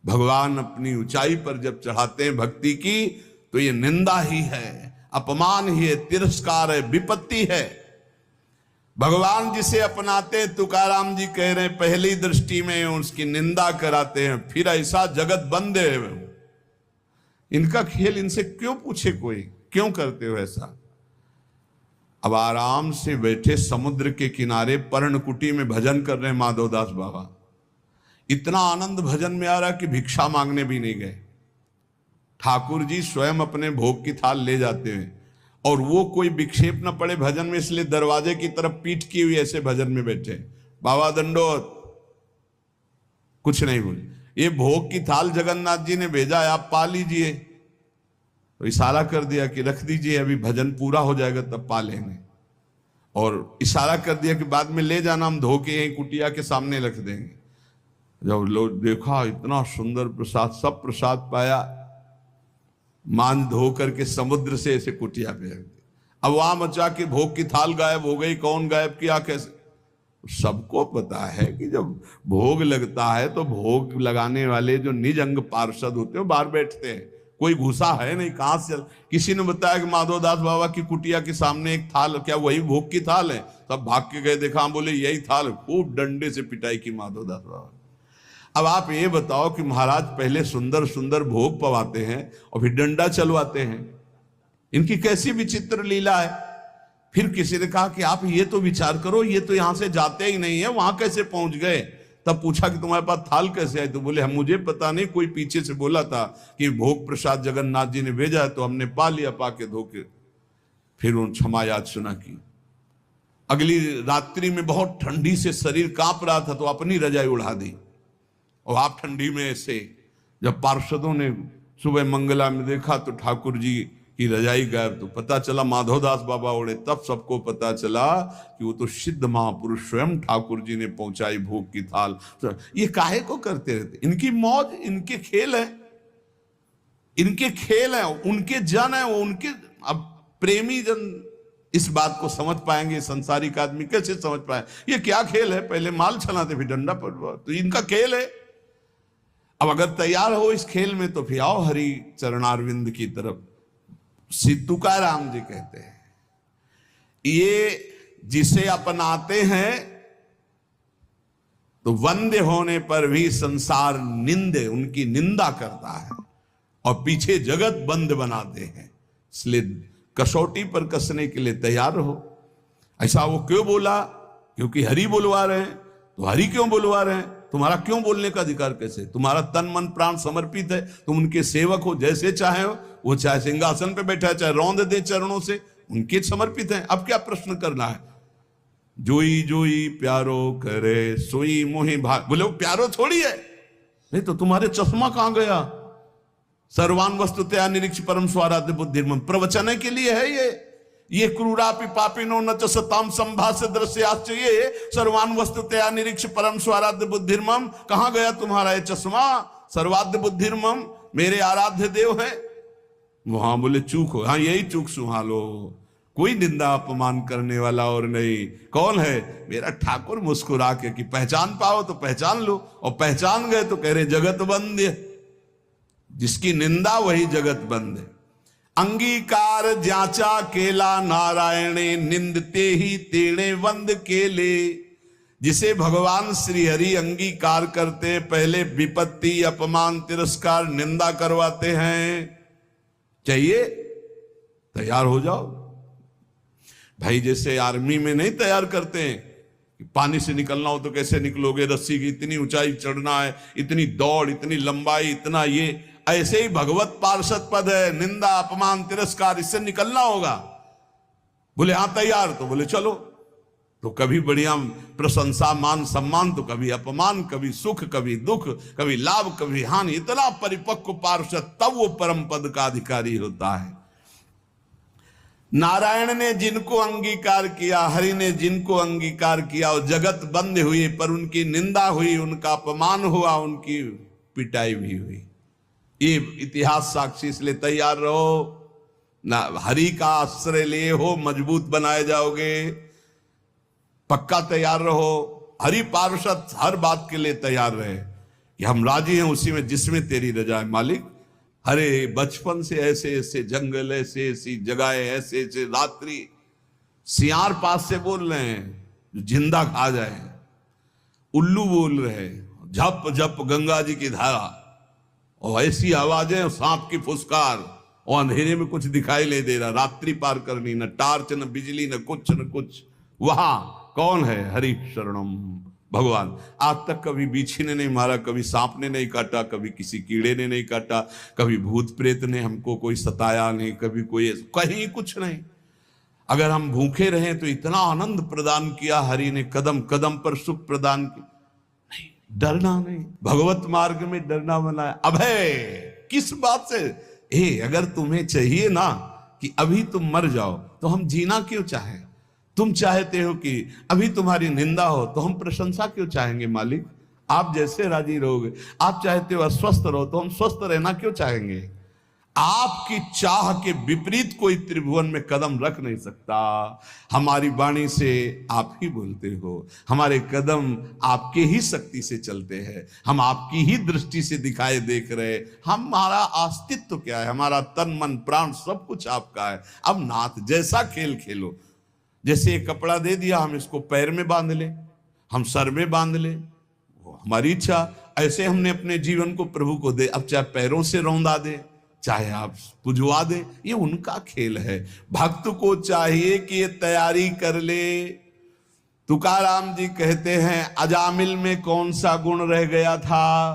A: भगवान अपनी ऊंचाई पर जब चढ़ाते हैं भक्ति की, तो ये निंदा ही है, अपमान ही है, तिरस्कार है, विपत्ति है। भगवान जिसे अपनाते हैं, तुकाराम जी कह रहे हैं, पहली दृष्टि में उसकी निंदा कराते हैं, फिर ऐसा जगत बंद है। इनका खेल इनसे क्यों पूछे कोई, क्यों करते हो ऐसा? अब आराम से बैठे समुद्र के किनारे पर्णकुटी में भजन कर रहे हैं माधवदास बाबा। इतना आनंद भजन में आ रहा कि भिक्षा मांगने भी नहीं गए। ठाकुर जी स्वयं अपने भोग की थाल ले जाते हैं, और वो कोई विक्षेप न पड़े भजन में, इसलिए दरवाजे की तरफ पीठ की हुई ऐसे भजन में बैठे। बाबा दंडोत, कुछ नहीं बोले। ये भोग की थाल जगन्नाथ जी ने भेजा है, आप पा लीजिए। तो इशारा कर दिया कि रख दीजिए, अभी भजन पूरा हो जाएगा तब पा लेंगे। और इशारा कर दिया कि बाद में ले जाना, हम धो के यहीं कुटिया के सामने रख देंगे। जब लोग देखा इतना सुंदर प्रसाद, सब प्रसाद पाया, मान धो करके समुद्र से ऐसे कुटिया पे रख दी। अब वहां मचा के भोग की थाल गायब हो गई। कौन गायब किया, कैसे? सबको पता है कि जब भोग लगता है तो भोग लगाने वाले जो निज अंग पार्षद होते हैं बाहर बैठते हैं, कोई घुसा है नहीं। कहां से किसी ने बताया कि माधवदास बाबा की कुटिया के सामने एक थाल, क्या वही भोग की थाल है? तब भाग के गए, देखा, बोले यही थाल। खूब डंडे से पिटाई की माधवदास बाबा। अब आप ये बताओ कि महाराज पहले सुंदर सुंदर भोग पवाते हैं और फिर डंडा चलवाते हैं, इनकी कैसी विचित्र लीला है। फिर किसी ने कहा कि आप ये तो विचार करो, ये तो यहां से जाते ही नहीं है, वहां कैसे पहुंच गए? तब पूछा कि तुम्हारे पास थाल कैसे आई? तो बोले हम, मुझे पता नहीं, कोई पीछे से बोला था कि भोग प्रसाद जगन्नाथ जी ने भेजा है, तो हमने पा लिया, पाके धो के। फिर उन क्षमा याद सुना की। अगली रात्रि में बहुत ठंडी से शरीर कांप रहा था, तो अपनी रजाई उड़ा दी। और आप ठंडी में ऐसे, जब पार्षदों ने सुबह मंगला में देखा तो ठाकुर जी की रजाई गायब, तो पता चला माधवदास बाबा उड़े। तब सबको पता चला कि वो तो सिद्ध महापुरुष स्वयं ठाकुर जी ने पहुंचाई भोग की थाल। तो ये काहे को करते रहते? इनकी मौज, इनके खेल है, इनके खेल है, उनके जन है, वो उनके। अब प्रेमी जन इस बात को समझ पाएंगे, संसारिक आदमी कैसे समझ पाए ये क्या खेल है? पहले माल चलाते फिर डंडा पर, तो इनका खेल है। अब अगर तैयार हो इस खेल में तो फिर आओ हरि चरणारविंद की तरफ। तुकाराम जी कहते हैं, ये जिसे अपनाते हैं तो वंदे होने पर भी संसार निंदे, उनकी निंदा करता है और पीछे जगत बंद बनाते हैं। इसलिए कसौटी पर कसने के लिए तैयार रहो। ऐसा वो क्यों बोला? क्योंकि हरि बुलवा रहे हैं। तो हरि क्यों बुलवा रहे हैं? तुम्हारा क्यों बोलने का अधिकार कैसे? तुम्हारा तन मन प्राण समर्पित है, तुम उनके सेवक हो, जैसे चाहे हो। वो चाहे सिंहासन पे बैठा है, चाहे रौंद दे चरणों से, उनके समर्पित हैं। अब क्या प्रश्न करना है? जोई जोई प्यारो करे सोई मोहि भाग। बोले वो प्यारो थोड़ी है। नहीं तो तुम्हारे चश्मा कहां गया? सर्वान वस्तुतया निरीक्ष परम स्वाराध्य बुद्धिर्मम, प्रवचन के लिए है ये क्रूरापि पापिनो न च सताम संभाष्य दृश्याश्च, ये सर्वान वस्तुतया निरीक्ष परम स्वाराध्य बुद्धिर्मम। कहां गया तुम्हारा ये चश्मा? सर्वाध्य बुद्धिर्मम, मेरे आराध्य देव है। वहां बोले चूक हो, हाँ यही चूक सुहालो। कोई निंदा अपमान करने वाला और नहीं। कौन है? मेरा ठाकुर मुस्कुरा के कि पहचान पाओ तो पहचान लो, और पहचान गए तो कह रहे जगत बंद। जिसकी निंदा वही जगत बंद है। अंगीकार जाचा केला नारायणे, निंदते ही तेणे वंद केले। जिसे भगवान श्री हरि अंगीकार करते, पहले विपत्ति अपमान तिरस्कार निंदा करवाते हैं। चाहिए तैयार हो जाओ भाई। जैसे आर्मी में नहीं तैयार करते हैं कि पानी से निकलना हो तो कैसे निकलोगे, रस्सी की इतनी ऊंचाई चढ़ना है, इतनी दौड़, इतनी लंबाई, इतना ये। ऐसे ही भगवत पार्षद पद है, निंदा अपमान तिरस्कार, इससे निकलना होगा। बोले हाँ तैयार, तो बोले चलो। तो कभी बढ़िया प्रशंसा मान सम्मान, तो कभी अपमान, कभी सुख, कभी दुख, कभी लाभ, कभी हानि। इतना परिपक्व पार्षद तब वो परम पद का अधिकारी होता है। नारायण ने जिनको अंगीकार किया, हरि ने जिनको अंगीकार किया, और जगत बंद हुई, पर उनकी निंदा हुई, उनका अपमान हुआ, उनकी पिटाई भी हुई। ये इतिहास साक्षी, इसलिए तैयार रहो ना। हरि का आश्रय लिए हो, मजबूत बनाए जाओगे। पक्का तैयार रहो। हरि पार्षद हर बात के लिए तैयार रहे कि हम राजी हैं उसी में जिसमें तेरी रजा है मालिक। अरे बचपन से ऐसे ऐसे जंगल, ऐसे ऐसी जगहें, ऐसे ऐसे रात्रि, सियार पास से बोल रहे हैं जो जिंदा खा जाए, उल्लू बोल रहे हैं, झप झप गंगा जी की धारा, और ऐसी आवाजें, सांप की फुसकार, और अंधेरे में कुछ दिखाई नहीं दे रहा, रात्रि पार करनी, न टार्च न बिजली न कुछ। वहां कौन है? हरि शरणम भगवान। आज तक कभी बीछी ने नहीं मारा, कभी सांप ने नहीं काटा, कभी किसी कीड़े ने नहीं काटा, कभी भूत प्रेत ने हमको कोई सताया नहीं, कभी कोई कहीं कुछ नहीं। अगर हम भूखे रहे तो इतना आनंद प्रदान किया हरि ने, कदम कदम पर सुख प्रदान किया। नहीं, डरना नहीं, भगवत मार्ग में डरना बनाया। अभय किस बात से? अगर तुम्हें चाहिए ना कि अभी तुम मर जाओ, तो हम जीना क्यों चाहें? तुम चाहते हो कि अभी तुम्हारी निंदा हो, तो हम प्रशंसा क्यों चाहेंगे मालिक? आप जैसे राजी रहोगे। आप चाहते हो अस्वस्थ रहो, तो हम स्वस्थ रहना क्यों चाहेंगे? आपकी चाह के विपरीत कोई त्रिभुवन में कदम रख नहीं सकता। हमारी वाणी से आप ही बोलते हो, हमारे कदम आपके ही शक्ति से चलते हैं, हम आपकी ही दृष्टि से दिखाए देख रहे। हमारा अस्तित्व क्या है? हमारा तन मन प्राण सब कुछ आपका है। अब नाथ जैसा खेल खेलो। जैसे एक कपड़ा दे दिया, हम इसको पैर में बांध ले, हम सर में बांध ले, वो हमारी इच्छा। ऐसे हमने अपने जीवन को प्रभु को दे। अब चाहे पैरों से रौंदा दे, चाहे आप पुजवा दे, ये उनका खेल है। भक्त को चाहिए कि ये तैयारी कर ले। तुकाराम जी कहते हैं, अजामिल में कौन सा गुण रह गया था,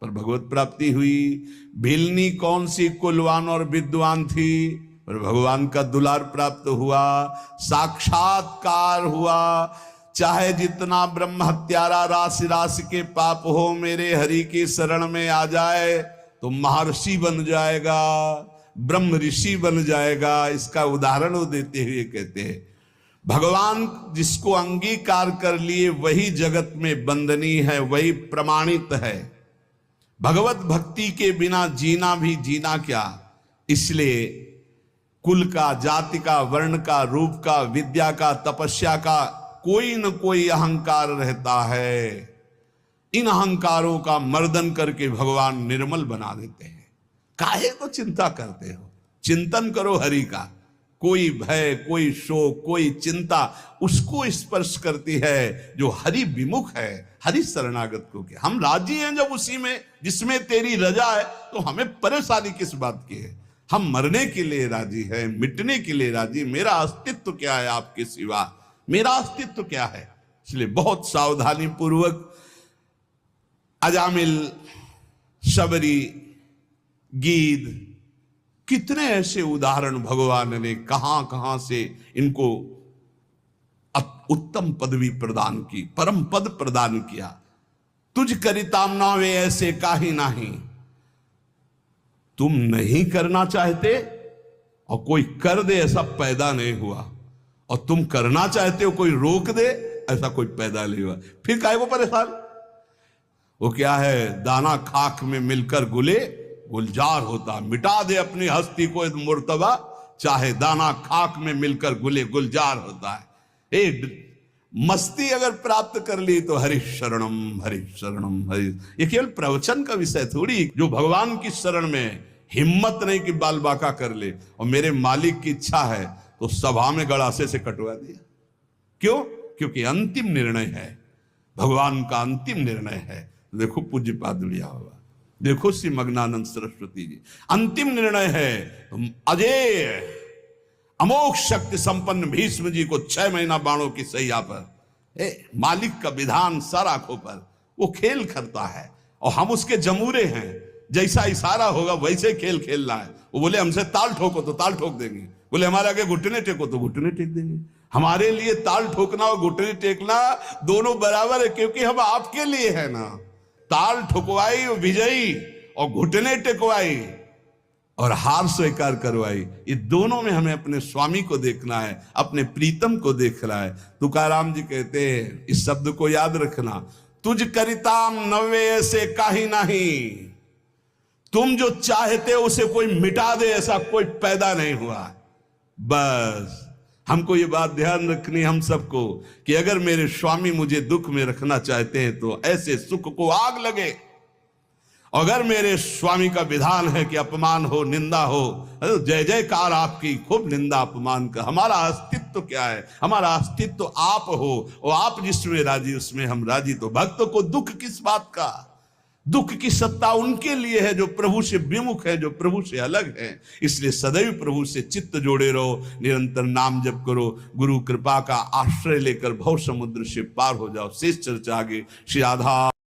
A: पर भगवत प्राप्ति हुई। भिलनी कौन सी कुलवान और विद्वान थी, पर भगवान का दुलार प्राप्त हुआ, साक्षात्कार हुआ। चाहे जितना ब्रह्म हत्यारा राशि राशि के पाप हो, मेरे हरि की शरण में आ जाए तो महर्षि बन जाएगा, ब्रह्म ऋषि बन जाएगा। इसका उदाहरण वो देते हुए कहते हैं, भगवान जिसको अंगीकार कर लिए वही जगत में बंदनी है, वही प्रमाणित है। भगवत भक्ति के बिना जीना भी जीना क्या। इसलिए कुल का, जाति का, वर्ण का, रूप का, विद्या का, तपस्या का कोई न कोई अहंकार रहता है। इन अहंकारों का मर्दन करके भगवान निर्मल बना देते हैं। काहे को चिंता करते हो? चिंतन करो हरि का। कोई भय, कोई शोक, कोई चिंता उसको स्पर्श करती है जो हरि विमुख है, हरि शरणागत को। क्या हम राजी हैं जब उसी में जिसमें तेरी रजा है, तो हमें परेशानी किस बात की है? हम मरने के लिए राजी हैं, मिटने के लिए राजी। मेरा अस्तित्व क्या है आपके सिवा? मेरा अस्तित्व क्या है? इसलिए बहुत सावधानी पूर्वक अजामिल, शबरी, गीद, कितने ऐसे उदाहरण भगवान ने कहां कहां से इनको उत्तम पदवी प्रदान की, परम पद प्रदान किया। तुझ करिताम नावे ऐसे काहि नाही। तुम नहीं करना चाहते और कोई कर दे, ऐसा पैदा नहीं हुआ। और तुम करना चाहते हो, कोई रोक दे, ऐसा कोई पैदा नहीं हुआ। फिर काहे को परेशान? वो क्या है, दाना खाक में मिलकर गुले गुलजार होता। मिटा दे अपनी हस्ती को मुर्तबा, चाहे दाना खाक में मिलकर गुले गुलजार होता है। मस्ती अगर प्राप्त कर ली तो हरि शरणम हरि शरणम हरि। ये केवल प्रवचन का विषय थोड़ी, जो भगवान की शरण में हिम्मत नहीं कि बाल बाका कर ले और मेरे मालिक की इच्छा है तो सभा में गड़ासे से कटवा दिया। क्यों? क्योंकि अंतिम निर्णय है, भगवान का अंतिम निर्णय है। देखो पूज्य पाद लिया हुआ, देखो श्री मग्नानंद सरस्वती जी, अंतिम निर्णय है। अजय अमोघ शक्ति संपन्न भीष्म जी को 6 महीना बाणों की सैया पर, मालिक का विधान सर आंखों पर, वो खेल करता है और हम उसके जमूरे हैं। जैसा इशारा होगा वैसे खेल खेलना है। वो बोले हमसे ताल ठोको तो ताल ठोक देंगे, बोले हमारे आगे घुटने टेको तो घुटने टेक देंगे। हमारे लिए ताल ठोकना और घुटने टेकना दोनों बराबर है, क्योंकि हम आपके लिए है ना। ताल ठुकवाई विजयी और घुटने टेकवाई और हार स्वीकार करवाई, ये दोनों में हमें अपने स्वामी को देखना है, अपने प्रीतम को देखना है। तुकाराम जी कहते हैं, इस शब्द को याद रखना, तुझ करिताम नव्वे ऐसे काहि नहीं। तुम जो चाहते हो उसे कोई मिटा दे ऐसा कोई पैदा नहीं हुआ। बस हमको ये बात ध्यान रखनी हम सबको कि अगर मेरे स्वामी मुझे दुख में रखना चाहते हैं तो ऐसे सुख को आग लगे। अगर मेरे स्वामी का विधान है कि अपमान हो, निंदा हो, जय जयकार आपकी, खूब निंदा अपमान का। हमारा अस्तित्व क्या है? हमारा अस्तित्व आप हो और आप जिसमें राजी उसमें हम राजी। तो भक्तों को दुख किस बात का? दुख की सत्ता उनके लिए है जो प्रभु से विमुख है, जो प्रभु से अलग है। इसलिए सदैव प्रभु से चित्त जोड़े रहो, निरंतर नाम जप करो, गुरु कृपा का आश्रय लेकर भव समुद्र से पार हो जाओ। शेष चर्चा आगे। श्री राधा